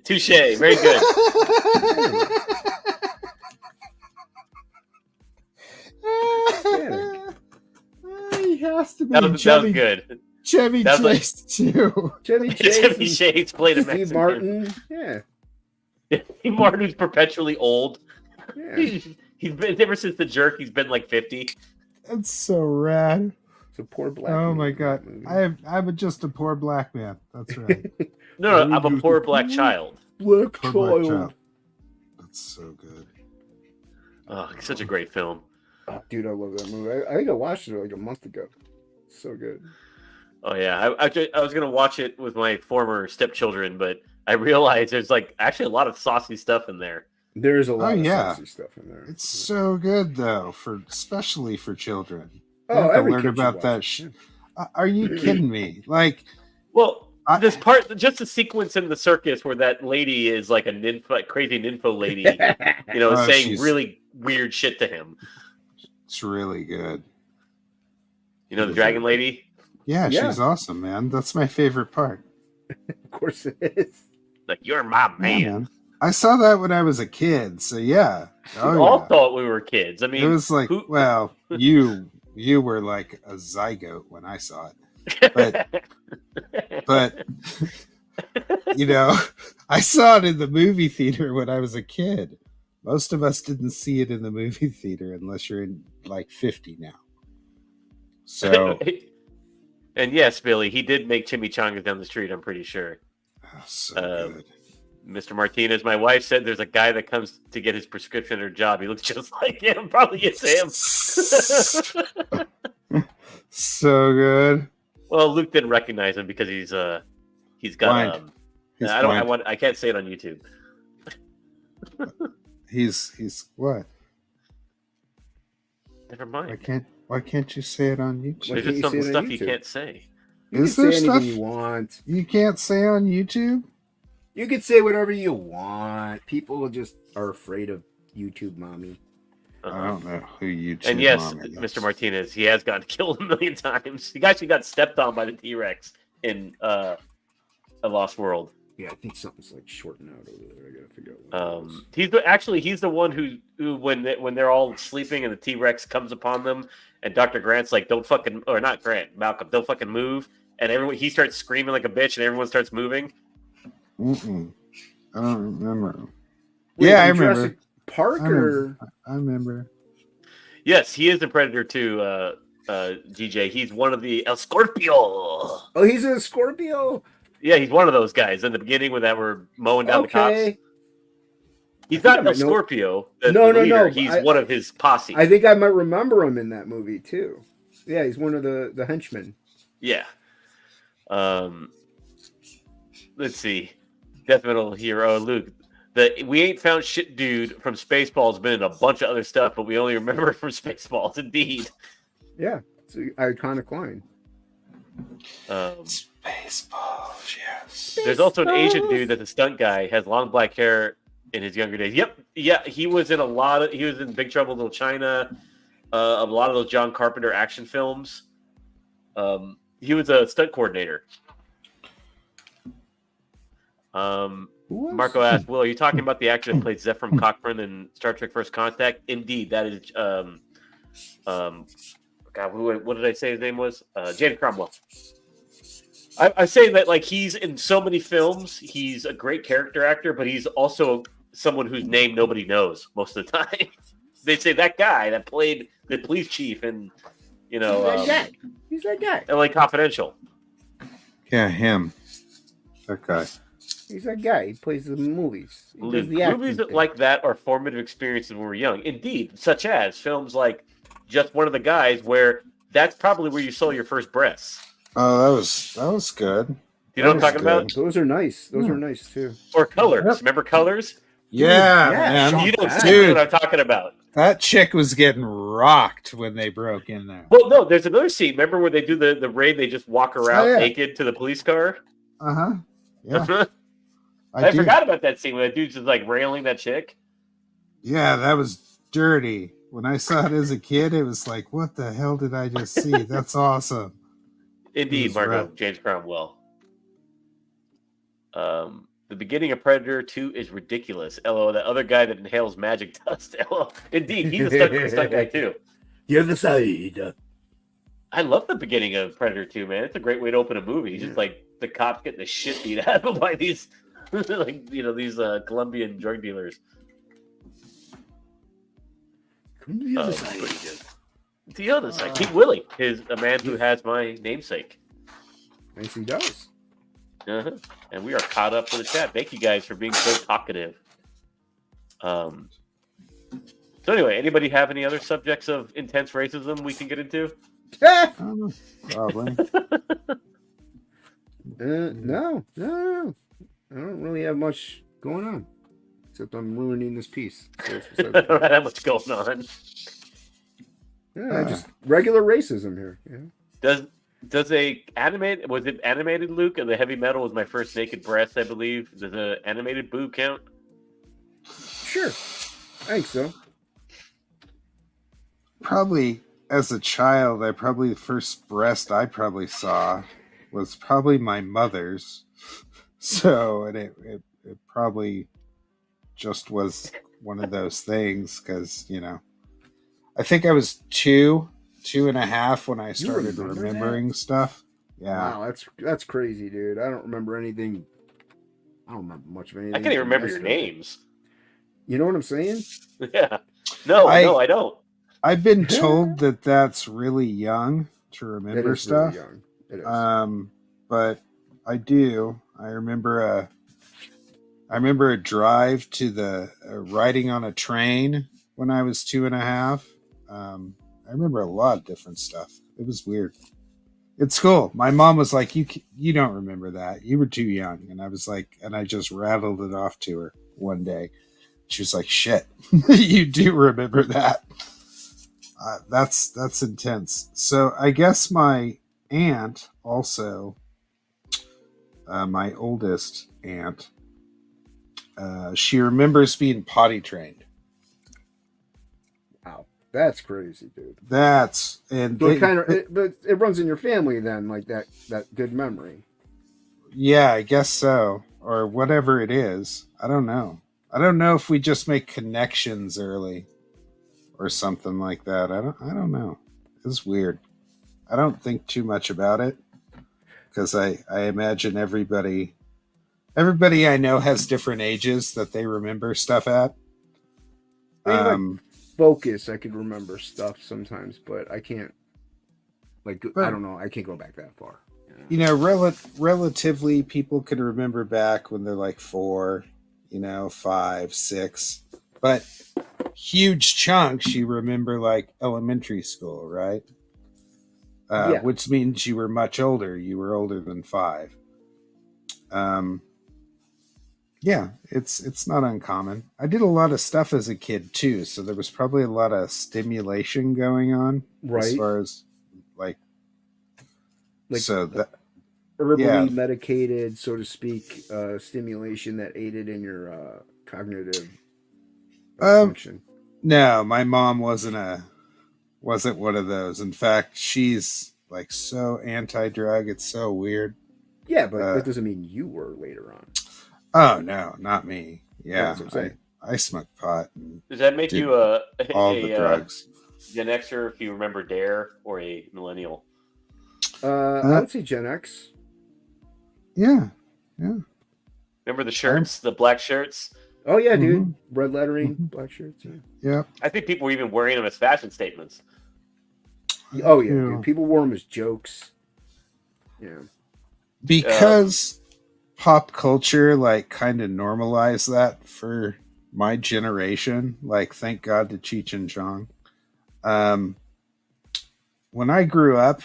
Touche. Very good. He has to be. That was good. Chevy That was Chase too. Chevy Chase, Chevy and Chase played a Steve Mexican. Martin. Yeah, Steve Martin, who's perpetually old. yeah. He's been ever since The Jerk. He's been like 50. That's so rad. It's a poor black. Oh man my in god, that movie. I'm just a poor black man. That's right. No, I'm a poor black child. Black Poor black child. child. That's so good. Oh, it's such a great film. Oh, dude, I love that movie. I think I watched it like a month ago. So good. Oh yeah, I was gonna watch it with my former stepchildren, but I realized there's like actually a lot of saucy stuff in there. There's a lot of yeah. saucy stuff in there. It's so good though, especially for children. They Oh, have to every learn kid should about watch that. it. Are you kidding me? Like, Well, I- this part, just the sequence in the circus where that lady is like a nympho, crazy nympho lady, you know, Oh, saying she's- really weird shit to him. it's really good. You know, the dragon lady. Yeah, Yeah. she's awesome, man. That's my favorite part. Of course it is. Like, you're my Yeah, man. I saw that when I was a kid, so yeah. We Oh, all yeah. thought we were kids. I mean, It was like, who- well, you were like a zygote when I saw it. But you know, I saw it in the movie theater when I was a kid. Most of us didn't see it in the movie theater unless you're in like 50 now. So and yes, Billy, he did make chimichangas down the street. I'm pretty sure. so good. Mr. Martinez, my wife said there's a guy that comes to get his prescription at her job. He looks just like him. Probably it's him. So good. Well, Luke didn't recognize him because he's got Blind. He's I don't blind. I can't say it on YouTube. He's what? Never mind. Why can't you say it on YouTube? Why There's can't just you some say it on stuff you YouTube? can't say. You Is can there say stuff anything you want. you can't say on YouTube? You can say whatever you want. People just are afraid of YouTube, mommy. I don't know who YouTube. And yes, Mommy is. Mr. Martinez, he has gotten killed a million times. He actually got stepped on by the T-Rex in A Lost World. Yeah, I think something's like shorting out over there. I gotta figure out. What He's the one who when they're all sleeping and the T-Rex comes upon them, and Dr. Grant's like, "Don't fucking," or not Grant, Malcolm, "Don't fucking move," and he starts screaming like a bitch, and everyone starts moving. Mm-mm. I don't remember. Wait, Yeah, I from remember. Jurassic Park I or I remember. Yes, he is the Predator too. GJ, he's one of the El Scorpio. oh, he's a Scorpio. Yeah, he's one of those guys in the beginning when that were mowing down the cops. Okay, He's I think I not might El know- Scorpio. The No, leader. no. He's I- one of his posse. I think I might remember him in that movie too. Yeah, he's one of the henchmen. Yeah. Let's see. Death metal hero Luke. The We Ain't Found Shit dude from Spaceballs been in a bunch of other stuff, but we only remember it from Spaceballs. Indeed. Yeah, it's an iconic line. Spaceballs, yes. There's also an Asian dude that's a stunt guy, has long black hair in his younger days. Yep. Yeah, he was in he was in Big Trouble in Little China, a lot of those John Carpenter action films. He was a stunt coordinator. Who else? Marco asked, "Will, are you talking about the actor that played Zephram Cochrane in Star Trek: First Contact?" Indeed, that is. God, what did I say his name was? James Cromwell. I say that like he's in so many films. He's a great character actor, but he's also someone whose name nobody knows most of the time. They say that guy that played the police chief in, He's that guy. LA Confidential. Yeah, him. That guy. He's that guy. He plays the movies. He does the acting Movies thing. like that are formative experiences when we're young. Indeed, such as films like Just One of the Guys, where that's probably where you saw your first breasts. Oh, that was good. You know what I'm That was talking about? Those are nice. Those Yeah. are nice too. Or Colors. Yep. Remember Colors? Yeah, yeah, man. Sean You know Penn. exactly what I'm talking about. That chick was getting rocked when they broke in there. Well, no, there's another scene. Remember where they do the raid? They just walk around yeah. naked to the police car. Uh-huh. Yeah. I forgot about that scene where that dude's just like railing that chick. Yeah, that was dirty. When I saw it as a kid, it was like, what the hell did I just see? That's awesome. Indeed, Marco. Right. James Cromwell. The beginning of Predator 2 is ridiculous. LO, that other guy that inhales magic dust. LO. Indeed, he's a stunt guy too. The other side. I love the beginning of Predator 2, man. It's a great way to open a movie. He's just like the cops getting the shit beat out of him by these, like these Colombian drug dealers. Come to the other side. Pretty good. The other side. Pete Willie is a man who has my namesake. Yes, he does. Uh-huh. And we are caught up for the chat. Thank you guys for being so talkative. So anyway, anybody have any other subjects of intense racism we can get into? Probably. No. I don't really have much going on. Except I'm ruining this piece. So I don't have much going on. Yeah, just regular racism here. Yeah. Was it animated, Luke? And the heavy metal was my first naked breast, I believe. Does an animated boob count? Sure. I think so. Probably as a child, the first breast I probably saw was probably my mother's. So, and it probably just was one of those things because, I think I was 2.5 when I started remembering stuff. Yeah. Wow, that's crazy, dude. I don't remember anything. I don't remember much of anything. I can't even remember your names. You know what I'm saying? Yeah. No, I don't. I've been told that that's really young to remember stuff. Really young. It is. But I do. I remember a drive to the riding on a train when I was 2.5. I remember a lot of different stuff. It was weird. It's cool. My mom was like, you don't remember that. You were too young. And I was like, and I just rattled it off to her one day. She was like, shit, you do remember that. That's intense. So I guess my aunt also, my oldest aunt, she remembers being potty trained. Wow, that's crazy, dude. But it runs in your family then, like that good memory. Yeah, I guess so, or whatever it is. I don't know. I don't know if we just make connections early, or something like that. I don't know. It's weird. I don't think too much about it because I imagine everybody I know has different ages that they remember stuff at. Focus, I could remember stuff sometimes, but I can't. I don't know. I can't go back that far. Relatively, people can remember back when they're like 4, 5, 6, but huge chunks you remember like elementary school, right? Which means you were much older. You were older than 5. Yeah, it's not uncommon. I did a lot of stuff as a kid too, so there was probably a lot of stimulation going on, right? As far as like so that herbally medicated, so to speak, stimulation that aided in your cognitive function. No, my mom wasn't one of those. In fact, she's like so anti-drug. It's so weird. Yeah, but that doesn't mean you were later on. Oh no, not me. Yeah, I smoke pot. Does that make you all the drugs? Gen Xer if you remember Dare, or a millennial? I would say Gen X. Yeah. Remember the shirts, the black shirts? Oh yeah, dude. Red lettering, black shirts. Yeah. I think people were even wearing them as fashion statements. Oh yeah, dude. People wore them as jokes. Yeah. Because pop culture like kind of normalized that for my generation. Like, thank God to Cheech and Chong. When I grew up,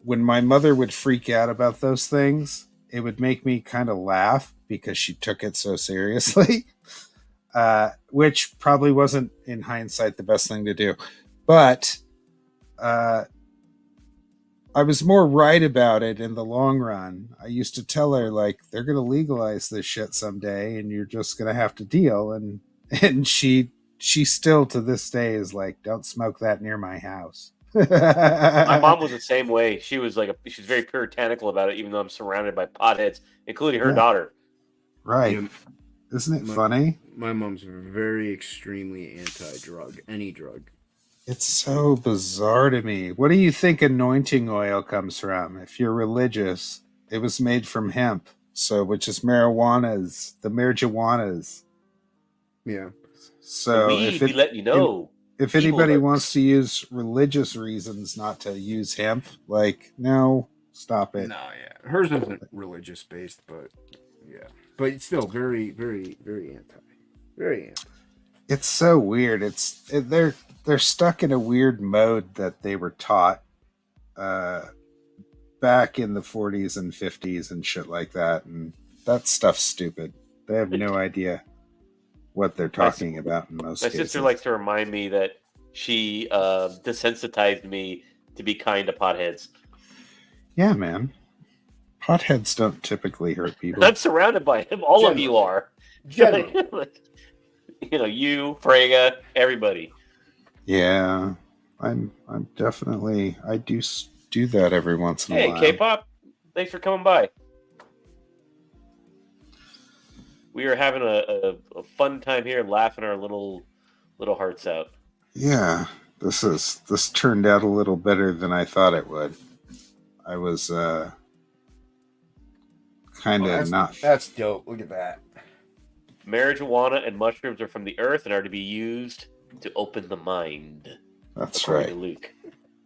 when my mother would freak out about those things, it would make me kind of laugh because she took it so seriously. which probably wasn't, in hindsight, the best thing to do. But I was more right about it in the long run. I used to tell her, like, they're going to legalize this shit someday, and you're just going to have to deal. And she still to this day is like, don't smoke that near my house. My mom was the same way. She was like, she's very puritanical about it, even though I'm surrounded by potheads, including her daughter. Right. Yeah. Isn't it funny? My mom's very extremely anti-drug, any drug. It's so bizarre to me. What do you think anointing oil comes from? If you're religious, it was made from hemp, so which is marijuana's, the marijuanas. Yeah. So if we let you know. if anybody wants to use religious reasons not to use hemp, like, no, stop it. No, yeah. Hers isn't religious based, but yeah. But it's still very, very, very anti. Very anti. It's so weird. They're stuck in a weird mode that they were taught back in the 40s and 50s and shit like that, and that stuff's stupid. They have no idea what they're talking about in most cases. My sister likes to remind me that she desensitized me to be kind to potheads. Yeah, man. Potheads don't typically hurt people. I'm surrounded by him. All of you are. Like, you know, you, Frega, everybody. Yeah, I'm definitely. I do that every once in a while. Hey, K-pop, thanks for coming by. We are having a fun time here, laughing our little hearts out. Yeah, this turned out a little better than I thought it would. I was kind of not. That's dope. Look at that. Marijuana and mushrooms are from the earth and are to be used to open the mind. That's right, to Luke.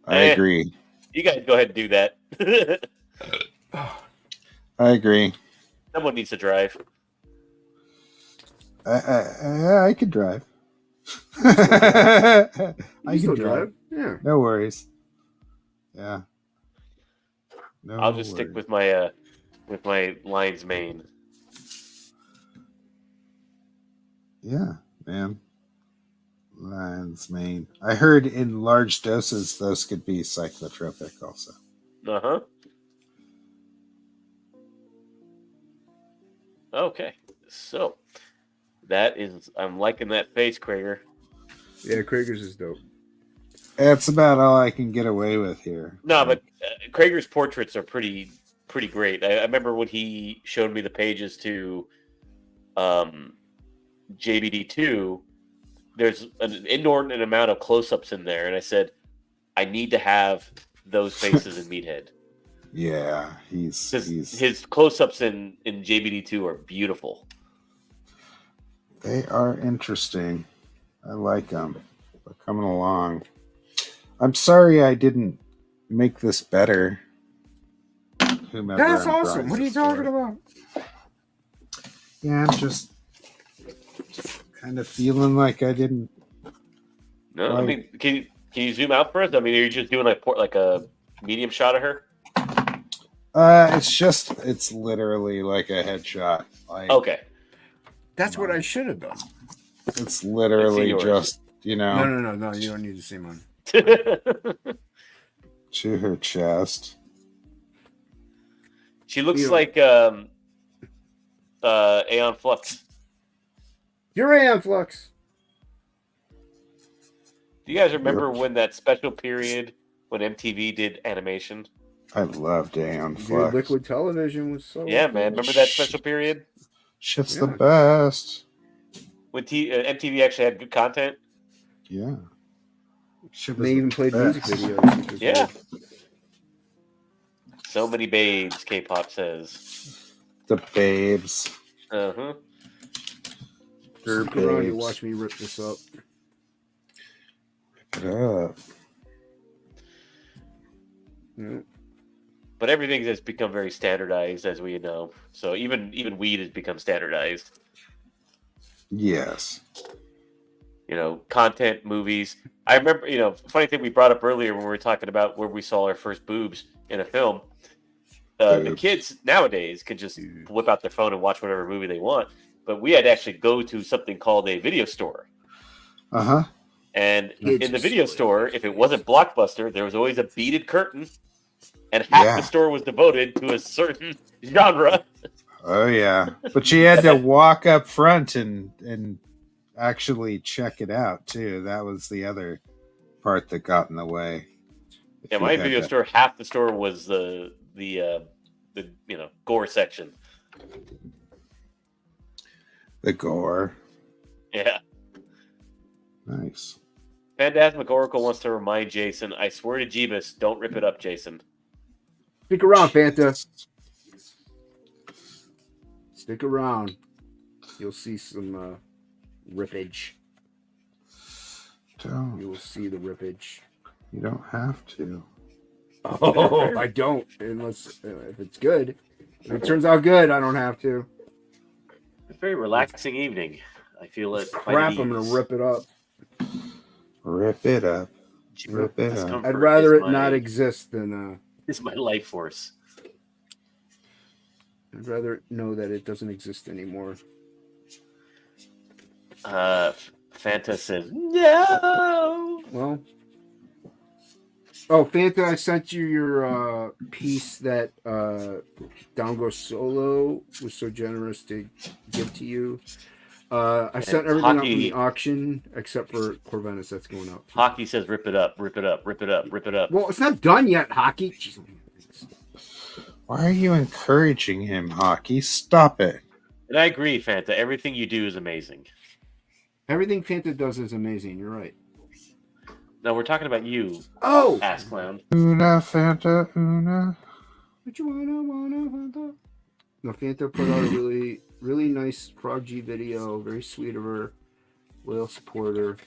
I agree. You guys go ahead and do that. I agree. Someone needs to drive. I could drive. I can drive. Yeah. No worries. Yeah. No I'll just stick with my lion's mane. Yeah, man. Lion's mane. I heard in large doses those could be psychotropic also. Uh-huh. Okay. So that is, I'm liking that face, Crager. Yeah, Crager's is dope. That's about all I can get away with here. No, but Crager's portraits are pretty great. I remember when he showed me the pages to JBD2, there's an inordinate amount of close-ups in there, and I said, I need to have those faces in Meathead. Yeah, his close-ups in JBD2 are beautiful. They are interesting. I like them. They're coming along. I'm sorry I didn't make this better. That's awesome. What are you talking about? Yeah, I'm just kind of feeling like I didn't. No, I mean, can you zoom out for us? I mean, are you just doing like a medium shot of her? It's literally like a headshot. Like, okay. That's what I should have done. It's literally just, No. You don't need to see mine. To her chest. She looks like Aeon Flux. You're Aeon Flux. Do you guys remember when that special period when MTV did animation? I loved Aeon Flux. Dude, Liquid Television was so man. Remember that special period? Shit's the best. When MTV actually had good content? Yeah. They even played music videos. Yeah. So many babes, K-pop says. The babes. Uh-huh. Stick around to watch me rip this up. Rip it up. Yeah. But everything has become very standardized, as we know. So even weed has become standardized. Yes. Content, movies. I remember, funny thing we brought up earlier when we were talking about where we saw our first boobs in a film. The kids nowadays can just whip out their phone and watch whatever movie they want. but we had to actually go to something called a video store. Uh-huh. And Kids in the are video silly. store, if it wasn't Blockbuster, there was always a beaded curtain, and half Yeah. the store was devoted to a certain genre. Oh yeah. But you had to walk up front and actually check it out too. That was the other part that got in the way. Yeah, my video store, half the store was the gore section. The gore. Yeah. Nice. Phantasmic Oracle wants to remind Jason, I swear to Jeebus, don't rip it up, Jason. Stick around, Fanta. Stick around. You'll see some rippage. Don't. You will see the rippage. You don't have to. Oh, I don't. Unless if it's good. If it turns out good, I don't have to. It's a very relaxing evening. I feel it. Crap, I'm going to rip it up. Rip it up. Rip it up. Discomfort I'd rather is it not exist than... It's my life force. I'd rather know that it doesn't exist anymore. Fanta says, no! Well... Oh, Fanta, I sent you your piece that Down Go Solo was so generous to give to you. I sent everything up in the auction except for Corvinus that's going out. Hockey says, rip it up, rip it up, rip it up, rip it up. Well, it's not done yet, Hockey. Jeez. Why are you encouraging him, Hockey? Stop it. And I agree, Fanta. Everything you do is amazing. Everything Fanta does is amazing. You're right. No, we're talking about you. Oh! Ass clown. Una, Fanta, una. What you wanna, Fanta? No, Fanta put out a really, really nice Frog G video. Very sweet of her. Loyal supporter.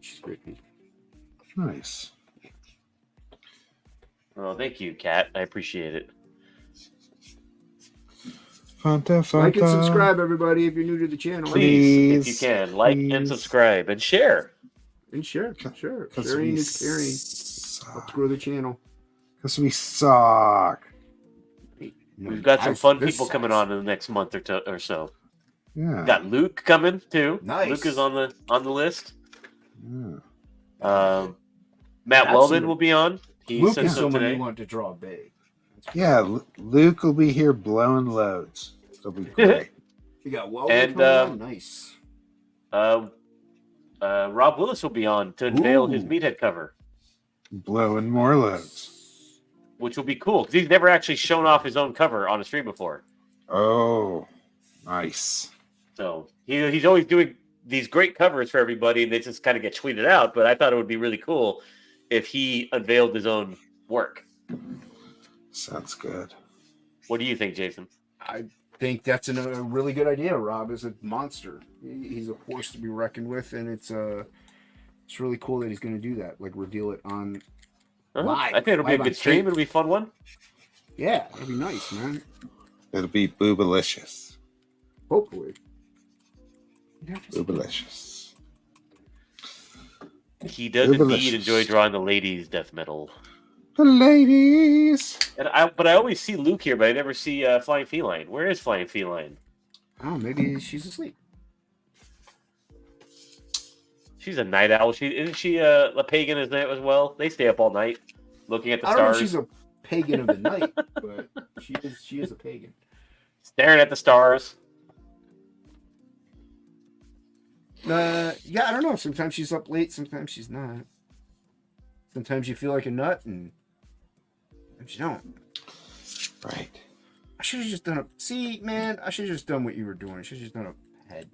She's great. Nice. Oh, thank you, Kat. I appreciate it. Fanta, Fanta. Like and subscribe, everybody, if you're new to the channel. Please, if you can, like and subscribe and share. And share. Sharing is caring. Let's grow the channel. Because we suck. We've got some fun people coming on in the next month or so. Yeah. We got Luke coming too. Nice. Luke is on the list. Yeah. Matt Weldon will be on. He Luke said is so someone today. you want to draw big. Yeah, Luke will be here blowing loads. It'll be great. We got Weldon And, coming on. Nice. Rob Willis will be on to unveil his Meathead cover, Blowing more loads. which will be cool because he's never actually shown off his own cover on a stream before. Oh, nice. So he's always doing these great covers for everybody, and they just kind of get tweeted out. But I thought it would be really cool if he unveiled his own work. Sounds good. What do you think, Jason? I think that's a really good idea. Rob is a monster. He's a force to be reckoned with, and it's really cool that he's going to do that. Like reveal it on live. I think it'll be a good stream. It'll be a fun one. Yeah, it'll be nice, man. It'll be boobalicious. Hopefully. Boobalicious. He does indeed enjoy drawing the ladies' death metal. The ladies. But I always see Luke here, but I never see Flying Feline. Where is Flying Feline? Oh, maybe she's asleep. She's a night owl. Isn't she a pagan as well? They stay up all night looking at the stars. I don't know if she's a pagan of the night, but she is a pagan. Staring at the stars. Yeah, I don't know. Sometimes she's up late, sometimes she's not. Sometimes you feel like a nut, and sometimes you don't. Right. I should have just done a... See, man, I should have just done what you were doing. I should have just done a head.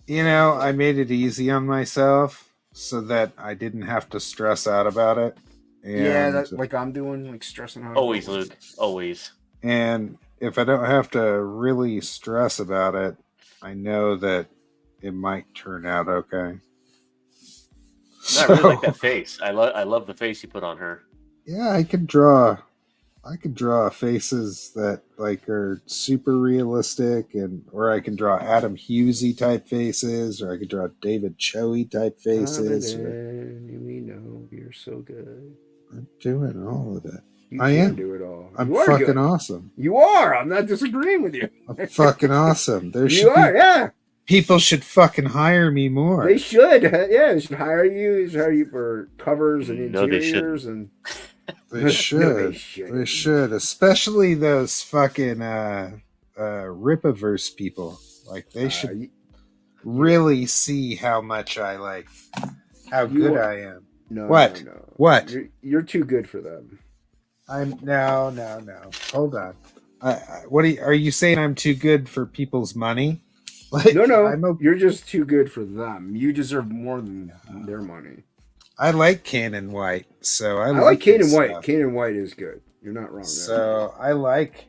You know, I made it easy on myself so that I didn't have to stress out about it. And, yeah, that's like I'm doing, like stressing out. Always, Luke. Always. And if I don't have to really stress about it, I know that it might turn out okay. I really like that face. I love the face you put on her. Yeah, I could draw faces that like are super realistic, or I can draw Adam Hughesy type faces, or I could draw David Choey type faces. We know you're so good. I'm doing all of it. You I can am. do it all. I'm You are fucking good. awesome. You are. I'm not disagreeing with you. I'm fucking awesome. There You should are. be Yeah. people should fucking hire me more. They should. Yeah. They should hire you. They should hire you for covers and No, they interiors shouldn't. and. They should. No, they They shouldn't. should, especially those fucking Ripaverse people. Like they should really see how much I like, how good I am. No. What? No, no. What? You're too good for them. I'm no. Hold on. What are you saying? I'm too good for people's money? Like, No. You're just too good for them. You deserve more than their money. I like Cannon White, so I like Cannon his White. stuff. Cannon White is good. You're not wrong. So I like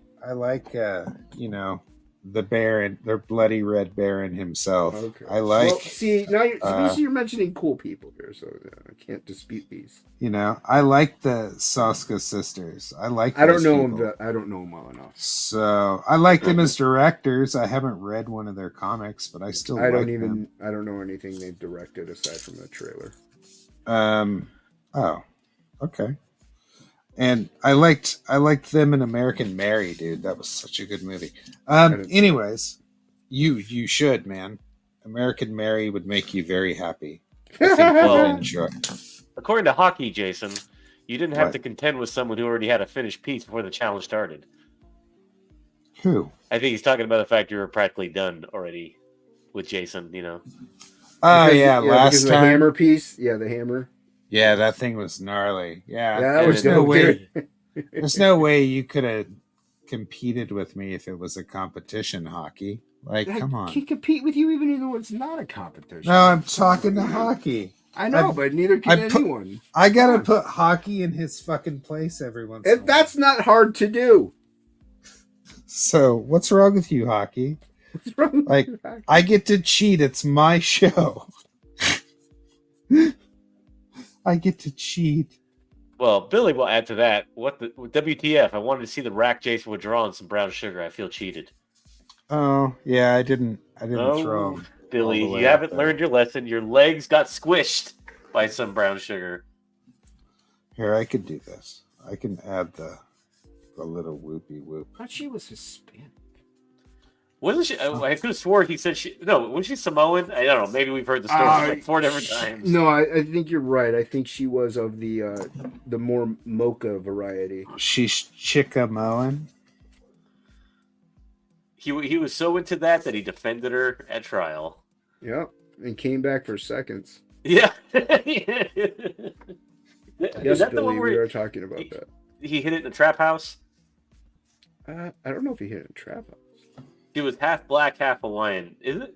you know, the Baron, the bloody red Baron himself. Okay. I like. Well, see, now you're mentioning cool people here, so I can't dispute these. You know, I like the Soska sisters. I like. I don't know people. them. I don't know them well enough. So I like them as directors. I haven't read one of their comics, but I still. I like them. I don't know anything they've directed aside from the trailer. Oh. Okay. And I liked them in American Mary, dude. That was such a good movie. Anyways, you should, man. American Mary would make you very happy. I think you would enjoy. According to hockey, Jason, you didn't have to contend with someone who already had a finished piece before the challenge started. Who? I think he's talking about the fact you were practically done already with Jason. You know. Oh yeah, last time the hammer piece. Yeah, the hammer. Yeah, that thing was gnarly. Yeah, that was no way. There's no way you could have competed with me if it was a competition hockey. Like, come on. I can compete with you even though it's not a competition. No, I'm talking to hockey. I know, but neither can anyone. I gotta put hockey in his fucking place every once in a while. That's not hard to do. So, what's wrong with you, hockey? What's wrong with like, you, hockey? I get to cheat. It's my show. I get to cheat. Well, Billy will add to that. WTF? I wanted to see the rack Jason would draw on some brown sugar. I feel cheated. Oh yeah, I didn't throw him. Billy, you haven't learned your lesson. Your legs got squished by some brown sugar. Here, I could do this. I can add the little whoopee whoop. I thought she was Hispanic. Wasn't she? I could have swore he said she. No, was she Samoan? I don't know. Maybe we've heard the story like 4 different times. No, I think you're right. I think she was of the more mocha variety. She's Chickamoan. He was so into that he defended her at trial. Yep, and came back for seconds. Yeah. Yes, that Billy, we are talking about that. He hit it in the trap house? I don't know if he hit it in a trap house. He was half black, half Hawaiian. Isn't it?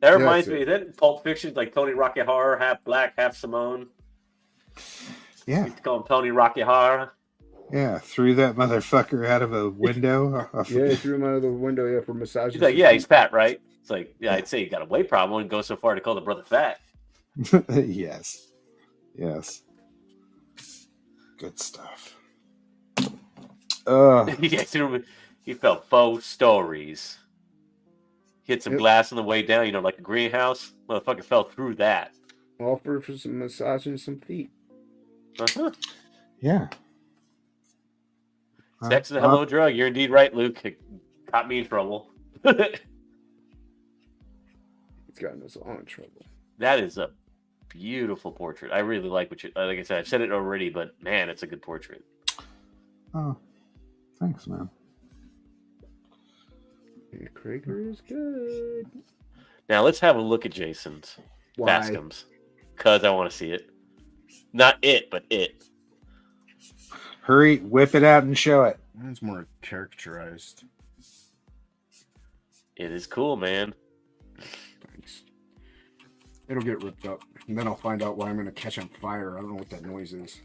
That reminds me, is that Pulp Fiction? Like Tony Rockehara, half black, half Samoan? Yeah. You call him Tony Rockehara? Yeah, threw that motherfucker out of a window. Yeah, he threw him out of the window, for massage. He's like, yeah, he's fat, right? It's like, yeah, I'd say you got a weight problem. I wouldn't go so far to call the brother fat. Yes. Good stuff. He felt faux stories. Hit some glass on the way down, like a greenhouse. Motherfucker fell through that. Offer for some massage and some feet. Uh-huh. Yeah. Sex is a hello drug. You're indeed right, Luke. It got me in trouble. It's gotten us all in trouble. That is a beautiful portrait. I really like what you. Like I said, I've said it already, but man, it's a good portrait. Oh, thanks, man. J.Crager is good. Now let's have a look at Jason's BASCOMs, because I want to see it. Not it, but it. Hurry, whip it out and show it. Mine's more characterized. It is cool, man. Thanks. It'll get ripped up, and then I'll find out why I'm going to catch on fire. I don't know what that noise is.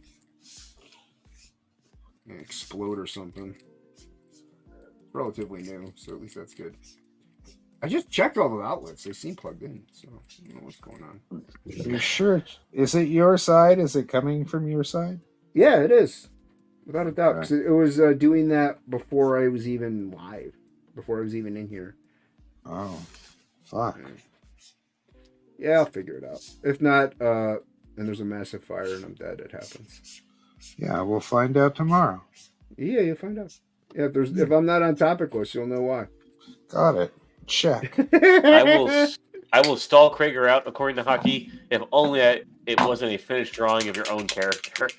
Explode or something. Relatively new, so at least that's good. I just checked all the outlets. They seem plugged in, so I don't know what's going on. You're sure? Is it your side? Is it coming from your side? Yeah, it is. Without a doubt. Because it was doing that before I was even live. Before I was even in here. Oh, fuck. Yeah, I'll figure it out. If not, and there's a massive fire and I'm dead, it happens. Yeah, we'll find out tomorrow. Yeah, you'll find out. Yeah, if I'm not on topic list, you'll know why. Got it. Check. I will stall Crager out according to hockey. If only it wasn't a finished drawing of your own character.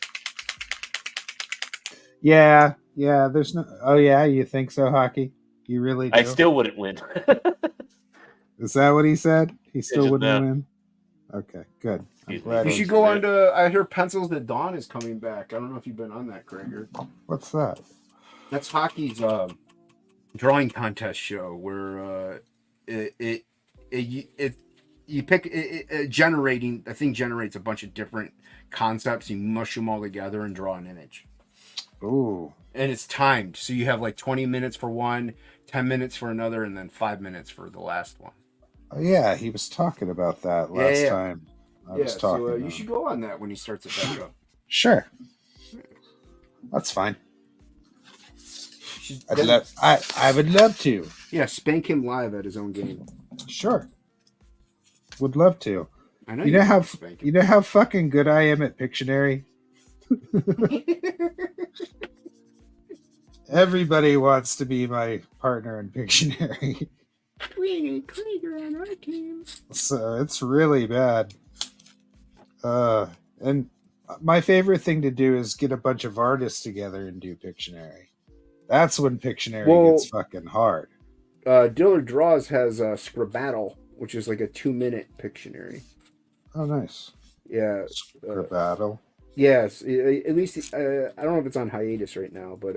Yeah. There's no. Oh yeah, you think so, Hockey? You really do? I still wouldn't win. Is that what he said? He still just wouldn't now. win. Okay, good. I'm Excuse me. glad. You he- should go on to. I hear Pencils at Dawn is coming back. I don't know if you've been on that, Crager. What's that? That's hockey's drawing contest show where you pick generating. The thing generates a bunch of different concepts. You mush them all together and draw an image. Ooh. And it's timed, so you have like 20 minutes for one, 10 minutes for another, and then 5 minutes for the last one. Oh yeah, he was talking about that last Yeah. time. I was talking. So to you him. should go on that when he starts it back up. Sure. That's fine. Then- I would love to. Yeah, spank him live at his own game. Sure. Would love to. I know You know how spank you know how fucking good I am at Pictionary? Everybody wants to be my partner in Pictionary. We need Krieger on our team. So it's really bad. And my favorite thing to do is get a bunch of artists together and do Pictionary. That's when Pictionary gets fucking hard. Dillard Draws has Scribbattle, which is like a 2-minute Pictionary. Oh, nice. Yeah. For battle. Yes. At least, I don't know if it's on hiatus right now, but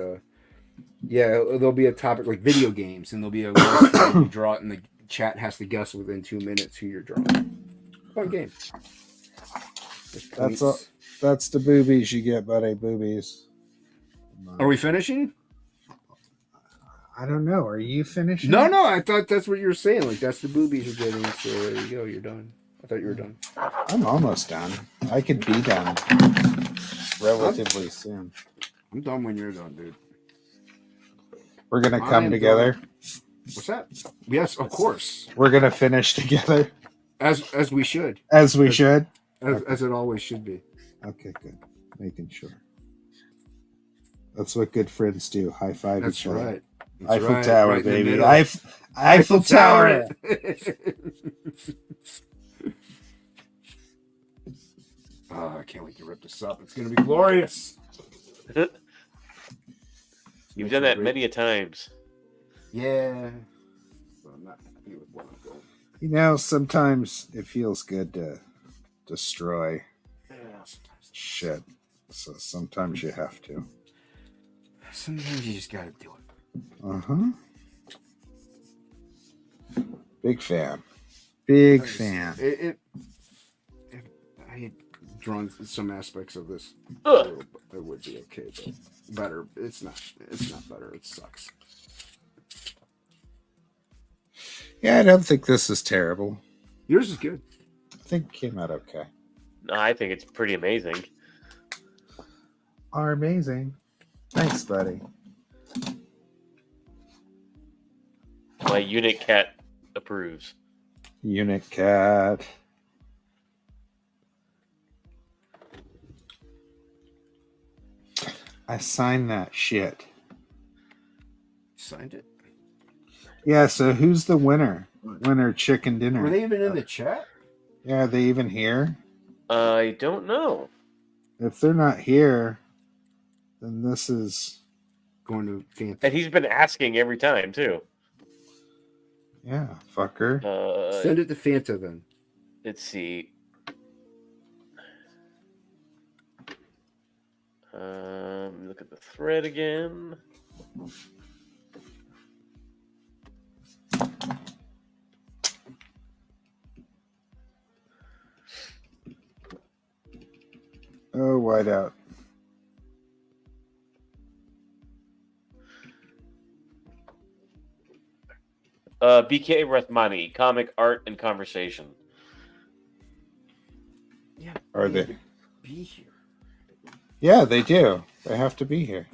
yeah, there'll be a topic like video games, and there'll be a list where you draw it, and the chat has to guess within 2 minutes who you're drawing. Fun game. That's all. That's the boobies you get, buddy. Boobies. Are we finishing? I don't know. Are you finishing? No, I thought that's what you were saying. Like, that's the boobies you're getting, so there you go, you're done. I thought you were done. I'm almost done. I could be done relatively soon. I'm done when you're done, dude. We're gonna I come am together. done. What's that? Yes, of course. We're gonna finish together. As we should. As we should. As it always should be. Okay, good. Making sure. That's what good friends do. High five That's each other. right. That's Eiffel right. Tower, Right in the baby. middle. Eiffel Tower. Oh, I can't wait to rip this up. It's gonna be glorious. You've done that many a times. Yeah. But I'm not happy with what I'm going. You know, sometimes it feels good to destroy Yeah, sometimes. shit. So sometimes you have to. Sometimes you just gotta do it. Uh-huh. Big fan. Big fan. I had drawn some aspects of this. Ugh. It would be okay, but better. It's not better. It sucks. Yeah, I don't think this is terrible. Yours is good. I think it came out okay. No, I think it's pretty amazing. Are amazing. Thanks, buddy. My unit cat approves. Unit cat. I signed that shit. Signed it. Yeah, so who's the winner? Winner chicken dinner. Were they even in the chat? Yeah, are they even here? I don't know. If they're not here, then this is Going to Fanta. And he's been asking every time, too. yeah, fucker. Send it to Fanta then. Let's see. Look at the thread again. Oh, whiteout. BK Rathmani, comic art and conversation. Yeah. Are they? Be here. Yeah, they do. They have to be here.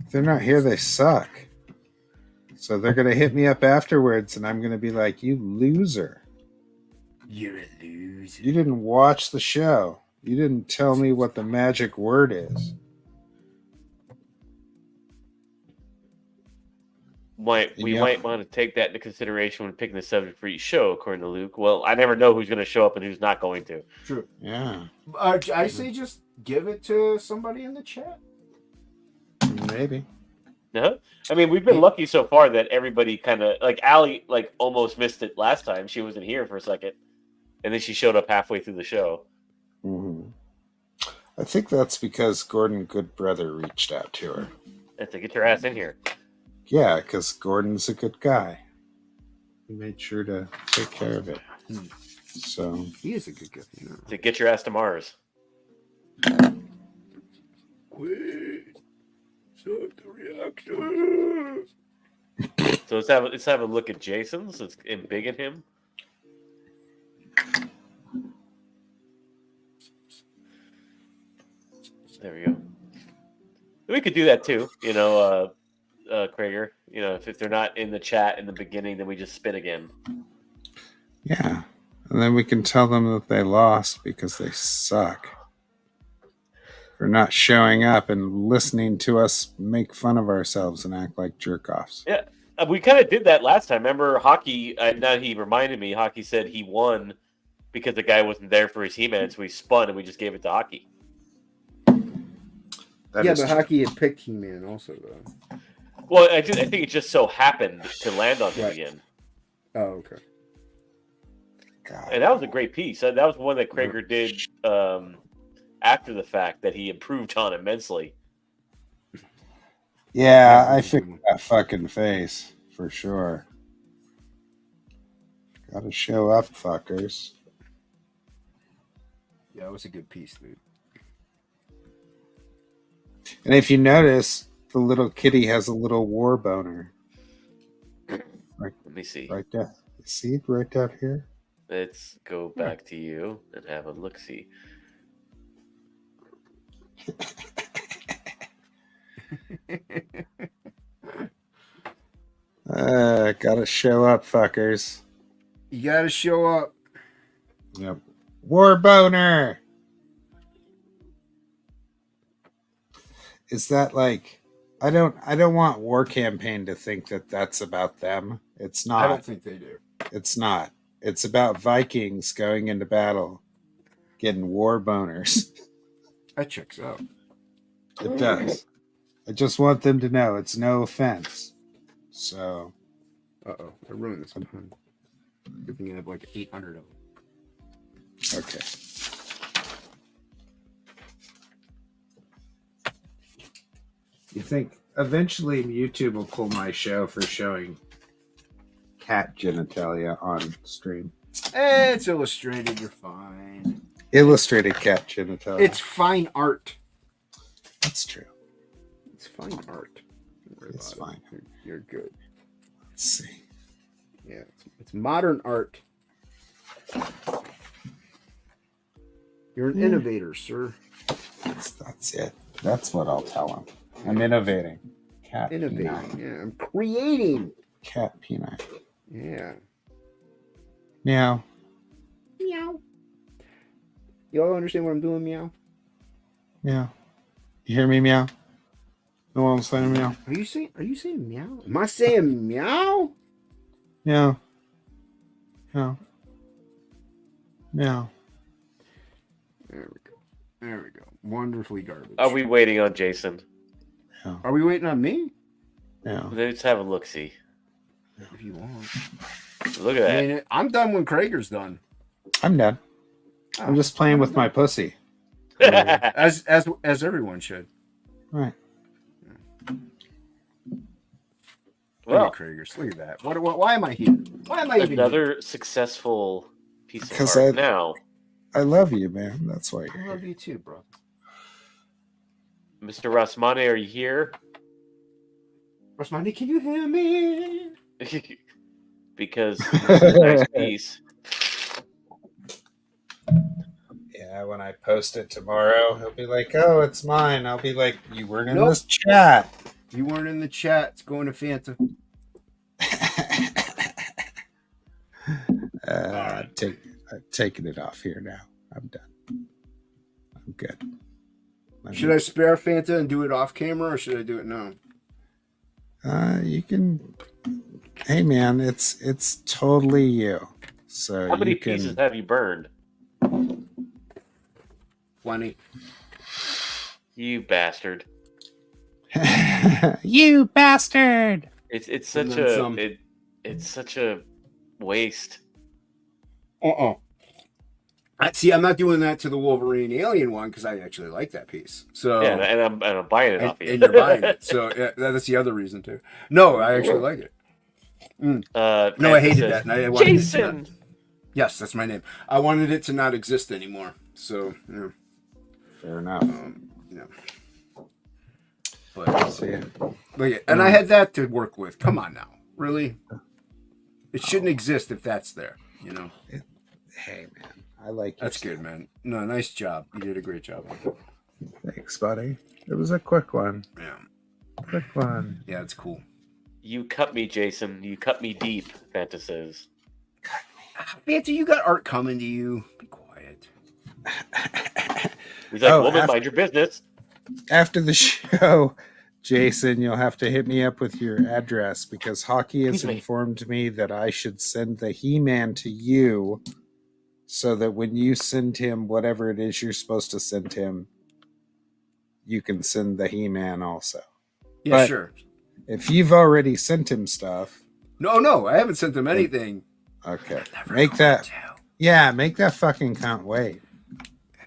If they're not here, they suck. So they're going to hit me up afterwards, and I'm going to be like, you loser. You're a loser. You didn't watch the show. You didn't tell me what the magic word is. we might want to take that into consideration when picking the subject for each show, according to Luke. Well, I never know who's going to show up and who's not going to. True. Yeah. I say just give it to somebody in the chat. Maybe. Uh-huh. I mean, we've been lucky so far that everybody kind of like Allie almost missed it last time. She wasn't here for a second, and then she showed up halfway through the show. Mm-hmm. I think that's because Gordon Goodbrother reached out to her. And to get your ass in here. Yeah, because Gordon's a good guy. He made sure to take care of it. So he is a good guy. You know. To get your ass to Mars. Wait. Start the reactor. So let's have a look at Jason's. Let's embiggen him. There we go. We could do that too, Crager. If they're not in the chat in the beginning, then we just spin again. yeah, and then we can tell them that they lost because they suck for not showing up and listening to us make fun of ourselves and act like jerk-offs. Yeah, we kind of did that last time. Remember, Hockey? Now he reminded me. Hockey said he won because the guy wasn't there for his He-Man, so we spun and we just gave it to Hockey. But Hockey had picked He-Man also, though. Well, I think it just so happened to land on him again. Oh, okay. God. And that was a great piece. That was one that Crager did after the fact that he improved on immensely. Yeah, I fixed that fucking face for sure. Gotta show up, fuckers. Yeah, it was a good piece, dude. And if you notice, the little kitty has a little war boner. Let me see. Right there. See it right down here? Let's go back to you and have a look-see. Gotta show up, fuckers. You gotta show up. Yep. War boner! Is that like... I don't want War Campaign to think that that's about them. It's not. I don't think they do. It's not. It's about Vikings going into battle, getting war boners. That checks out. It does. I just want them to know it's no offense. So. Uh-oh. I ruined this one. Good thing I have like 800 of them. Okay. You think eventually YouTube will pull my show for showing cat genitalia on stream? It's illustrated. You're fine. Illustrated cat genitalia. It's fine art. That's true. It's fine art. It's fine. You're good. Let's see. Yeah, it's modern art. You're an innovator, sir. That's it. That's what I'll tell him. I'm innovating. Cat Innovating. penile. Yeah, I'm creating. Cat penile. Yeah. Meow. Meow. Y'all understand what I'm doing, meow? Meow. You hear me meow? No one saying meow. Are you saying meow? Am I saying meow? Meow. Meow. Meow. There we go. There we go. Wonderfully garbage. Are we waiting on Jason? Meow. Are we waiting on me? Meow. Let's have a look-see. If you want. Look at that. I mean, I'm done when Crager's done. I'm done. I'm just playing with my pussy. As everyone should. Right. Well, Look at Crager's. Look at that. Why am I here? Why am I even another successful piece of 'Cause art. Now, I love you, man. That's why you're here? I love here. you too, bro. Mr. Rasmane, are you here? Rosmani, can you hear me? Because this is a nice piece. Yeah, when I post it tomorrow, he'll be like, "Oh, it's mine." I'll be like, "You weren't in Nope. this chat." You weren't in the chat. It's going to Fanta. I'm taking it off here now. I'm done. I'm good. Should I spare Fanta and do it off camera, or should I do it now? You can Hey man, it's totally you. So How many you pieces can. have you burned? Plenty. You bastard! You bastard! It's And such then a some. it's such a waste. See, I'm not doing that to the Wolverine Alien one because I actually like that piece. So Yeah, and I'm buying it off you. and you're buying it. So yeah, that's the other reason too. No, I actually like it. No, I Fanta hated says, that, and I wanted it to not. Jason. Yes, that's my name. I wanted it to not exist anymore. So Fair enough. But See ya. and I had that to work with. Come on now, really? It shouldn't exist if that's there. Hey man, I like your That's stuff. good, man. No, nice job. You did a great job on it. Thanks, buddy. It was a quick one. Yeah, Quick one. yeah, it's cool. You cut me, Jason. You cut me deep. Fanta says. Fancy, you got art coming to you. Be quiet. He's like, Oh, woman, mind your business. After the show, Jason, you'll have to hit me up with your address because Hockey has informed me that I should send the He-Man to you so that when you send him whatever it is you're supposed to send him, you can send the He-Man also. Yeah, But sure. if you've already sent him stuff... No, I haven't sent him anything. Okay. Make that fucking count. Wait.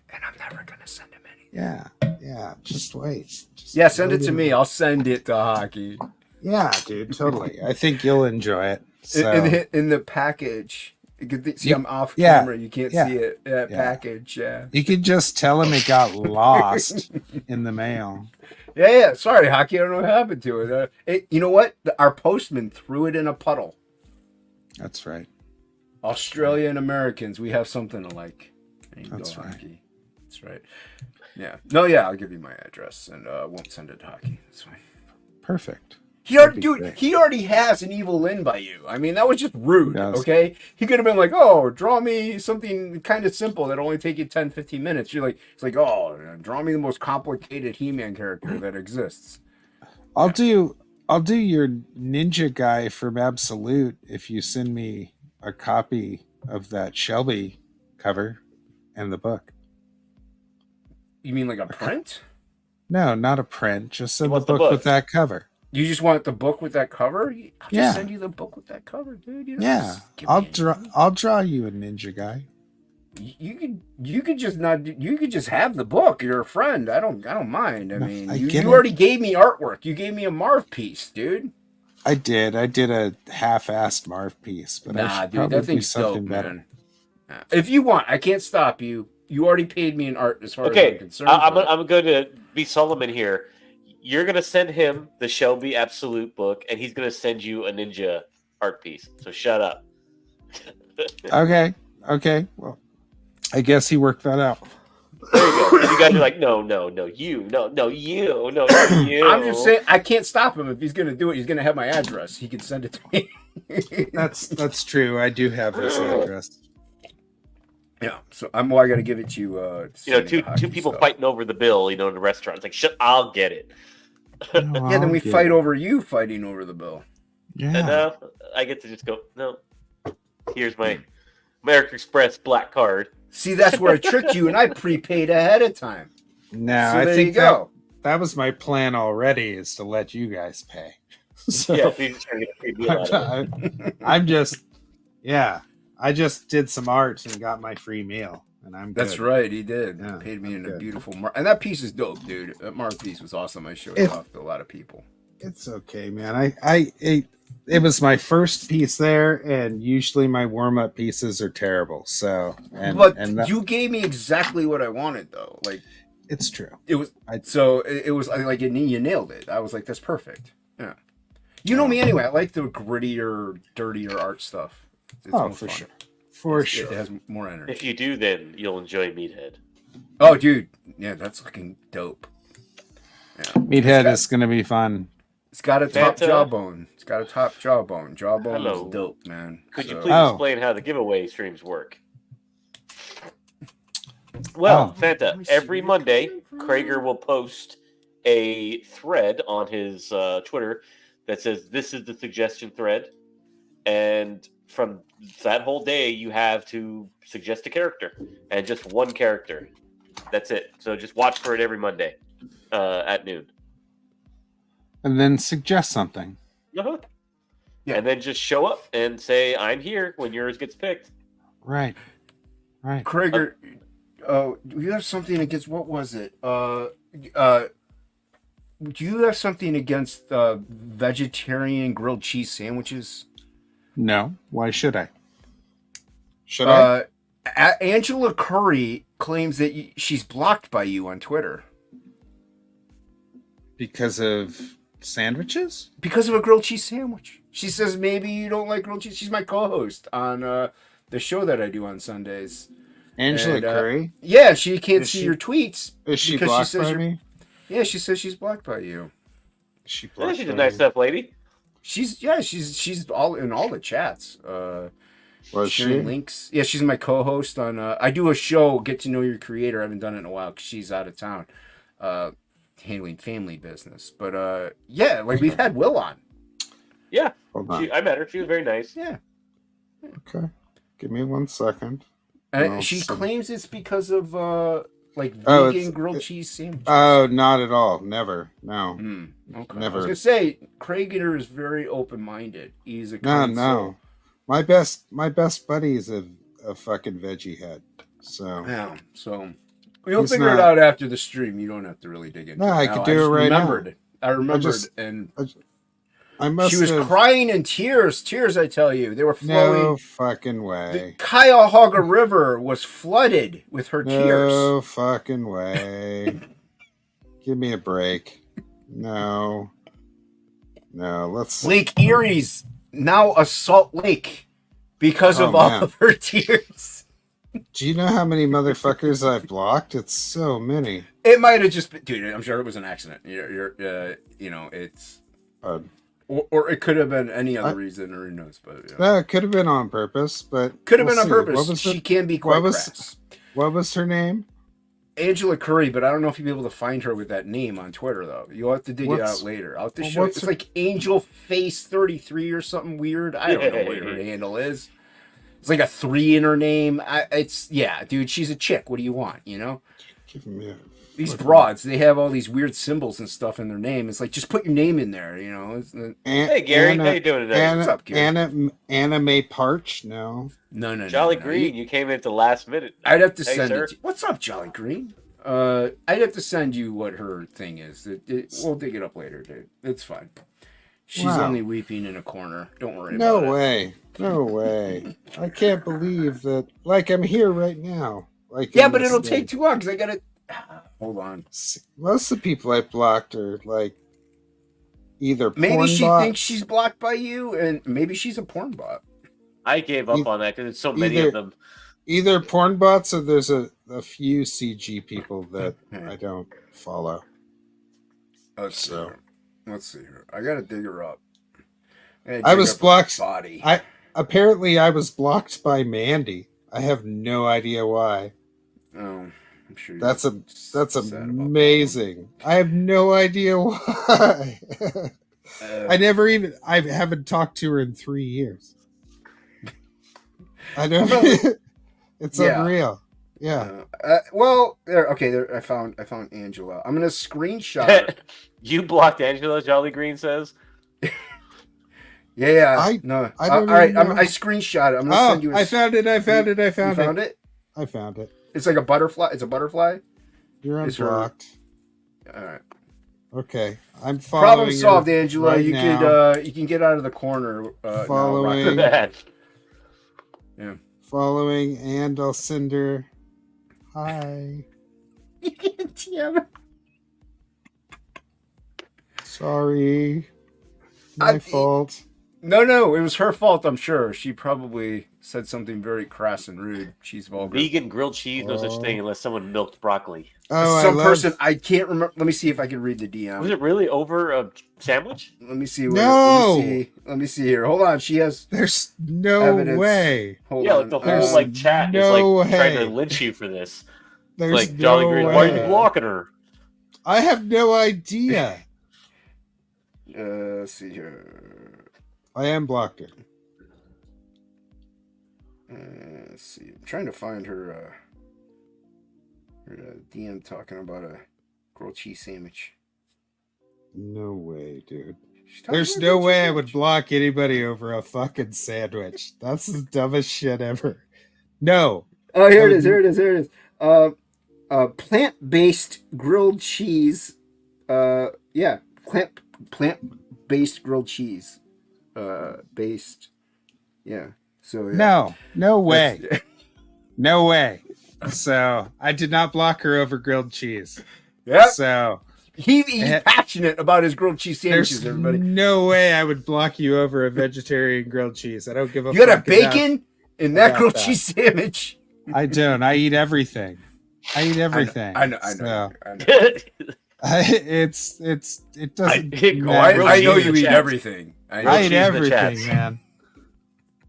And I'm never going to send him anything. Yeah, just wait. Send it to me. I'll send it to Hockey. Yeah, dude, totally. I think you'll enjoy it. So. In the package. I'm off camera. You can't see it. Package. Yeah. You could just tell him it got lost in the mail. Yeah. Sorry, Hockey. I don't know what happened to it. You know what? Our postman threw it in a puddle. That's right. Australia and Americans, we have something alike. That's right. Hockey. That's right. Yeah. No, yeah, I'll give you my address and won't send it to Hockey. That's fine. Perfect. He already has an evil Lynn by you. I mean, that was just rude, okay? He could have been like, oh, draw me something kind of simple that'll only take you 10, 15 minutes. It's like, oh, draw me the most complicated He-Man character that exists. I'll do your ninja guy from Absolute if you send me a copy of that Shelby cover and the book. You mean like a print? No, not a print. Just send the book with that cover. You just want the book with that cover? I'll just send you the book with that cover, dude. I'll draw you a ninja guy. You could just have the book. You're a friend. I don't mind. I mean, you it. already gave me artwork. You gave me a Marv piece, dude. I did a half-assed Marv piece, but I should probably that thing's do something dope, better. Man. If you want, I can't stop you. You already paid me in art as far as I'm concerned. I'm going to be Solomon here. You're going to send him the Shelby Absolute book, and he's going to send you a ninja art piece. So shut up. Okay. Well, I guess he worked that out. There you go. You guys are like, no, you. I'm just saying, I can't stop him. If he's going to do it, he's going to have my address. He can send it to me. That's true. I do have his address. Yeah, so I got to give it to you. Two people fighting over the bill, in the restaurant. It's like, shit, I'll get it. Then we fight over you fighting over the bill. Yeah. And I get to just go, no, here's my American Express black card. See, that's where I tricked you, and I prepaid ahead of time. No, so I there think you go. That was my plan already, is to let you guys pay. So, yeah, please try to get a free deal out of it. I just did some art and got my free meal, and I'm good. That's right, he did. Yeah, paid me in a beautiful and that piece is dope, dude. That Marv piece was awesome. I showed it off to a lot of people. It's okay, man. It was my first piece there, and usually my warm-up pieces are terrible. So, you gave me exactly what I wanted, though. Like, it's true. It was like you nailed it. I was like, that's perfect. Yeah, you know me anyway. I like the grittier, dirtier art stuff. It's for fun. For sure. It has more energy. If you do, then you'll enjoy Meathead. Oh, dude, yeah, that's looking dope. Yeah. Meathead is going to be fun. It's got a top jawbone. Jawbone Hello. is dope, man. Could you please explain how the giveaway streams work? Well, Fanta, every Monday, Crager will post a thread on his Twitter that says, this is the suggestion thread. and from that whole day, you have to suggest a character, and just one character. That's it. So just watch for it every Monday at noon. And then suggest something. Uh-huh. Yeah. And then just show up and say, I'm here when yours gets picked. Right. Right. Crager, you have something against, what was it? Do you have something against vegetarian grilled cheese sandwiches? No. Why should I? Should I? Angela Curry claims that she's blocked by you on Twitter. Because of sandwiches? Because of a grilled cheese sandwich. She says maybe you don't like grilled cheese. She's my co-host on the show that I do on Sundays. Angela Curry? Yeah, she can't see your tweets. Is she because blocked she says by me? Yeah, she says she's blocked by you. Is she Yeah, blocked she's by a nice me? enough lady. She's all in all the chats. Was sharing she? links. Yeah, she's my co-host on. I do a show, Get to Know Your Creator. I haven't done it in a while because she's out of town, handling family business. But yeah, like we've had Will on. Yeah, Hold on. I met her. She was very nice. Yeah, Okay. Give me 1 second. she claims it's because of like Oh, vegan grilled cheese sandwiches. Oh, not at all. Never. No. Okay. Never. I was gonna say Crager is very open-minded. He's a No, kind no. soul. My best buddy is a fucking veggie head. So Yeah, so we'll He's figure it not- out after the stream. You don't have to really dig into it. No, I now. could do just it right now. remembered. I remembered, I and I must she was have crying in tears. Tears, I tell you, they were flowing. no fucking The way. Cuyahoga River was flooded with her No tears. fucking way. Give me a break. No. No, let's Lake Erie's now a salt lake because Oh, of all man. of her tears. Do you know how many motherfuckers I've blocked? It's so many. It might have just been, dude. I'm sure it was an accident. You know, it's, or it could have been any other reason, or who knows? But yeah. No, it could have been on purpose, but Could have we'll been on see. purpose. What was She her, can be quite what was- crass. what was her name? Angela Curry, but I don't know if you'll be able to find her with that name on Twitter though. You'll have to dig it out later. I'll have to well, show you. what's It's her- like Angel Face 33 or something weird. I don't know what her handle is. It's like a 3 in her name. Yeah, dude, she's a chick. What do you want? You know? Give me a These broads, they have all these weird symbols and stuff in their name. It's like, just put your name in there, you know? Hey, Gary, how you doing today? What's up, Gary? Anime Parch? No. No. Jolly no. Green, you came in at the last minute. I'd have to Hey, send sir. it to What's up, Jolly Green? I'd have to send you what her thing is. We'll dig it up later, dude. It's fine. She's Wow. only weeping in a corner. Don't worry No about it. way. No way. I can't believe that. Like, I'm here right now. Like, Yeah, in but this it'll thing. take too long because I gotta. Hold on. Most of the people I blocked are like either Maybe porn she bots- thinks she's blocked by you, and maybe she's a porn bot. I gave up on that because there's so many either- of them. either porn bots or there's a few CG people that I don't follow. Let's see. So- Her. Let's see her. I gotta dig her up. I was blocked. Body. Apparently I was blocked by Mandy. I have no idea why. Oh, I'm sure. That's sad about that one. amazing. I have no idea why. I haven't talked to her in 3 years. I don't. It's Yeah. unreal. Yeah. Well, there. Okay, there. I found Angela. I'm gonna screenshot her. You blocked Angela, Jolly Green says. Yeah. I No. don't all right. even know. I screenshot it. I'm gonna send you. I found it. I found it. You found it. I found it. It's like a butterfly. It's a butterfly. You're Is her- unblocked. All right. Okay. I'm following. Problem you solved, Angela. right You now. could you can get out of the corner. Now, Following. Rocky. Bad. Yeah. Following, and I'll send her. Hi. Damn it. Sorry. My fault. No, it was her fault, I'm sure. She probably said something very crass and rude. She's vulgar. Vegan grilled cheese, no such thing unless someone milked broccoli. Oh, Some I person, love. I can't remember. Let me see if I can read the DM. Was it really over a sandwich? Let me see. No! Let me see here. Hold on. She has. There's no Evidence. way. Hold Yeah, on. like the whole There's like chat no is like trying to way. lynch you for this. There's Like no Jolly Green, way. why are you blocking her? I have no idea. Let's see here. I am blocked her. Let's see. I'm trying to find her DM talking about a grilled cheese sandwich. No way, dude. She's talking There's about a no grilled cheese way I would sandwich. block anybody over a fucking sandwich. That's the dumbest shit ever. No. Oh, I here it would is. Here it is. Here it is. Plant-based grilled cheese. Yeah, plant-based grilled cheese. Based. Yeah. So yeah. No way. That's- No way. So I did not block her over grilled cheese. Yep. So He's passionate about his grilled cheese sandwiches, there's everybody. no way I would block you over a vegetarian grilled cheese. I don't give a You got a fuck bacon in that about grilled that. cheese sandwich? I don't. I eat everything. I eat everything. I know. So, I know. it doesn't I matter. I know cheese you in the eat chat. everything. I know. eat cheese in the everything, chats. man.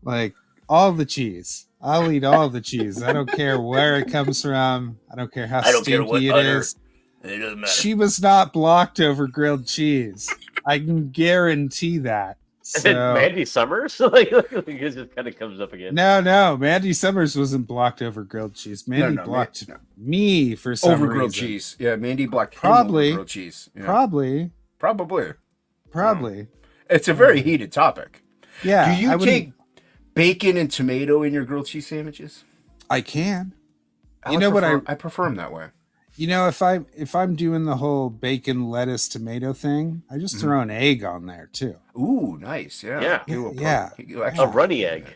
Like all the cheese. I'll eat all the cheese. I don't care where it comes from. I don't care how I don't care stinky what it utter. is. It doesn't matter. She was not blocked over grilled cheese. I can guarantee that. So, Mandy Summers, like it just kind of comes up again. no. Mandy Summers wasn't blocked over grilled cheese. Mandy No, blocked no. me for some Over reason. grilled cheese. Yeah, Mandy blocked him Probably. over grilled cheese. Yeah. Probably. Probably. It's a very heated topic. Yeah. Do you I wouldn't- take bacon and tomato in your grilled cheese sandwiches? I can. I prefer them that way. You know, if I'm doing the whole bacon, lettuce, tomato thing, I just throw an egg on there too. Ooh, nice. Yeah. Yeah. Yeah. A runny egg.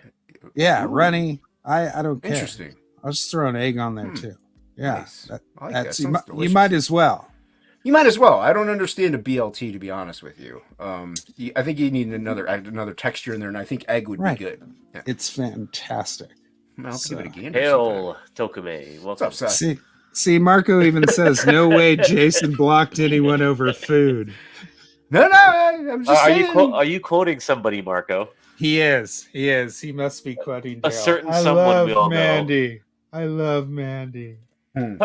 Yeah, Ooh. runny. I don't care. Interesting. I'll just throw an egg on there too. Yeah. Nice. I like That's that. you, Sounds you delicious. might as well. You might as well. I don't understand a BLT, to be honest with you. I think you need another texture in there, and I think egg would Right. be good. Yeah. It's fantastic. I'll So- give it a gander. Hail, Tokume. What's Welcome. up, Seth? See, Marco even says, "No way, Jason blocked anyone over food." No, I'm just Are saying. are you quoting somebody, Marco? He is. He must be quoting A Dale. certain I someone love we all know. Mandy. I love Mandy. Like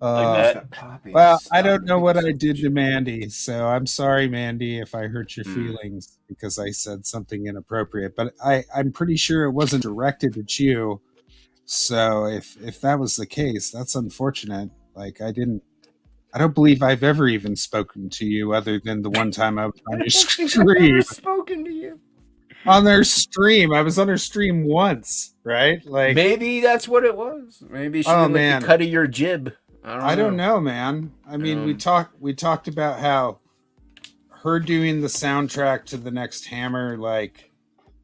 that. Well, I don't know what I did to Mandy, so I'm sorry, Mandy, if I hurt your feelings because I said something inappropriate. But I'm pretty sure it wasn't directed at you. So if that was the case, that's unfortunate. Like I don't believe I've ever even spoken to you other than the one time I was on your stream. I've spoken to you. On their stream, I was on her stream once, right? Like Maybe that's what it was. Maybe she Oh, didn't like man. the cut of your jib. I don't know, man. I mean, we talked about how her doing the soundtrack to the next Hammer like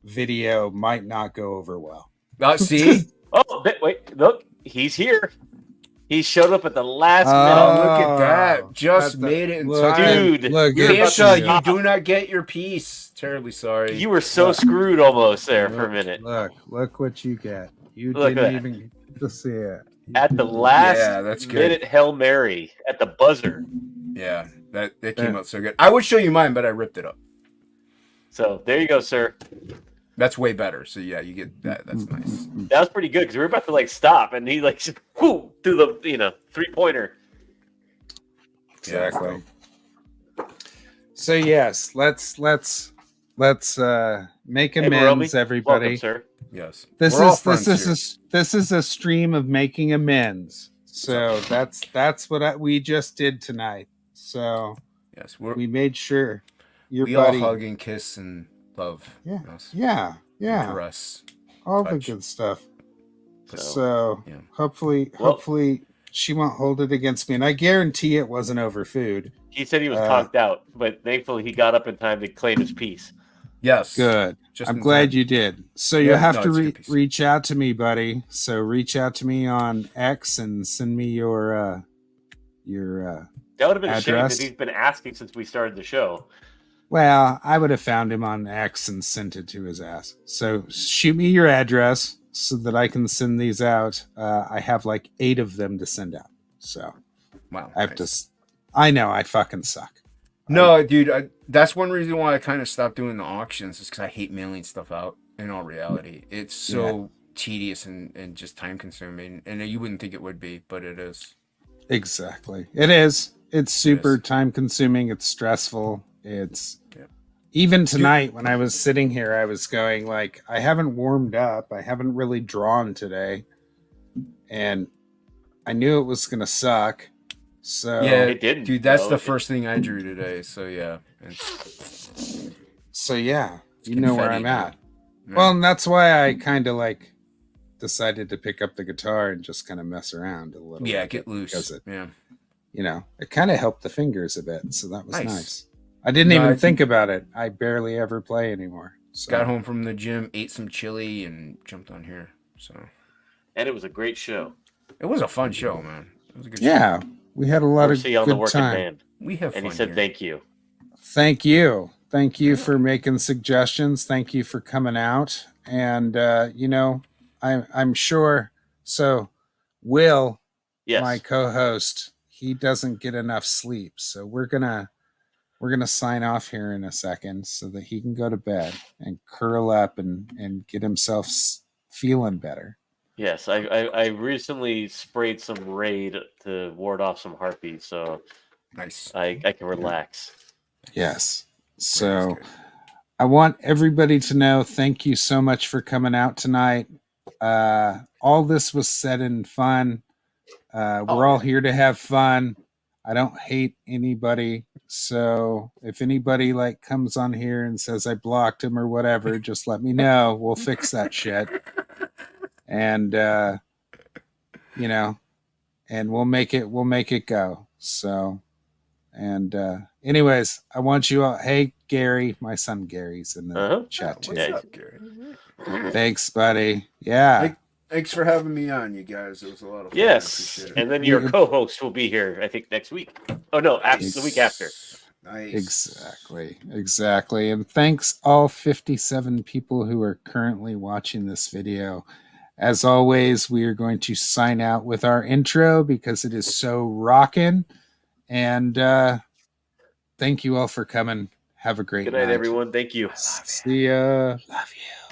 video might not go over well. See? Oh, wait, look, he's here. He showed up at the last Oh, minute. look at that. Just At the- made it in look, time. Dude, look, you're about to Hansha, you stop. do not get your piece. Terribly sorry. You were so screwed almost there for a minute. Look what you get. You Look at didn't that. even get to see it. At the last Yeah, that's good. minute Hail Mary at the buzzer. Yeah, that came out so good. I would show you mine, but I ripped it up. So there you go, sir. That's way better. So yeah, you get that. That's nice. That was pretty good because we were about to like stop and he like just whoo through the 3-pointer. Exactly. So yes, let's make Hey, amends, Moromi, everybody. welcome, sir. Yes. This We're all is friends here. this is a stream of making amends. So that's what we just did tonight. So Yes, we made sure your we all buddy, hug and kiss and love. Yeah. Yes. yeah, And caress. all the touch. good stuff. So, So yeah. hopefully she won't hold it against me, and I guarantee it wasn't over food. He said he was conked out, but thankfully he got up in time to claim his piece. Yes. Good. Just I'm in glad time. you did. So Yeah, you have no, to it's a good piece. reach out to me, buddy. So reach out to me on X and send me your That would have been a shame Address? because he's been asking since we started the show. well, I would have found him on X and sent it to his ass. So shoot me your address so that I can send these out. I have like 8 of them to send out. So Wow. I have nice. to I know I fucking suck. No, dude, that's one reason why I kind of stopped doing the auctions is because I hate mailing stuff out. In all reality, it's so tedious and just time consuming, and you wouldn't think it would be, but it is. Exactly. It is. It's super is. time consuming. It's stressful. It's even tonight when I was sitting here, I was going like, I haven't warmed up. I haven't really drawn today. And I knew it was going to suck. So Yeah, It didn't, dude. That's though. the first thing I drew today. So yeah. So yeah, It's you know where confetti, I'm man. at. Well, and that's why I kind of like decided to pick up the guitar and just kind of mess around a little. Yeah, bit get loose. because it, Yeah. you know, it kind of helped the fingers a bit, so that was Nice. nice. I didn't No, even I think about it. I barely ever play anymore. So. Got home from the gym, ate some chili, and jumped on here. So And it was a great show. it was a fun show, man. It was a good show. Yeah, we had a lot of Mercy on the good working time. man. We have fun. And he said here. thank you. Thank you for making suggestions. Thank you for coming out. And you know, I'm sure. So, Will, Yes. my co-host, he doesn't get enough sleep, so we're gonna sign off here in a second so that he can go to bed and curl up and get himself feeling better. Yes, I recently sprayed some Raid to ward off some heartbeats, so Nice. I can relax. Yes. That's So good. I want everybody to know thank you so much for coming out tonight. All this was said in fun. We're all here to have fun. I don't hate anybody. So if anybody like comes on here and says I blocked him or whatever, just let me know. We'll fix that shit. And you know, and we'll make it go. So and anyways, I want you all, hey Gary, my son Gary's in the chat too. What's up, Gary? Thanks, buddy. Yeah. Thanks for having me on, you guys. It was a lot of fun. Yes, I appreciate it. and then your co-host will be here, I think, next week. Oh no, the week after. Nice. Exactly. And thanks all 57 people who are currently watching this video. As always, we are going to sign out with our intro because it is so rockin'. And thank you all for coming. Have a great Good night, night. everyone. Thank you. See ya. Love you.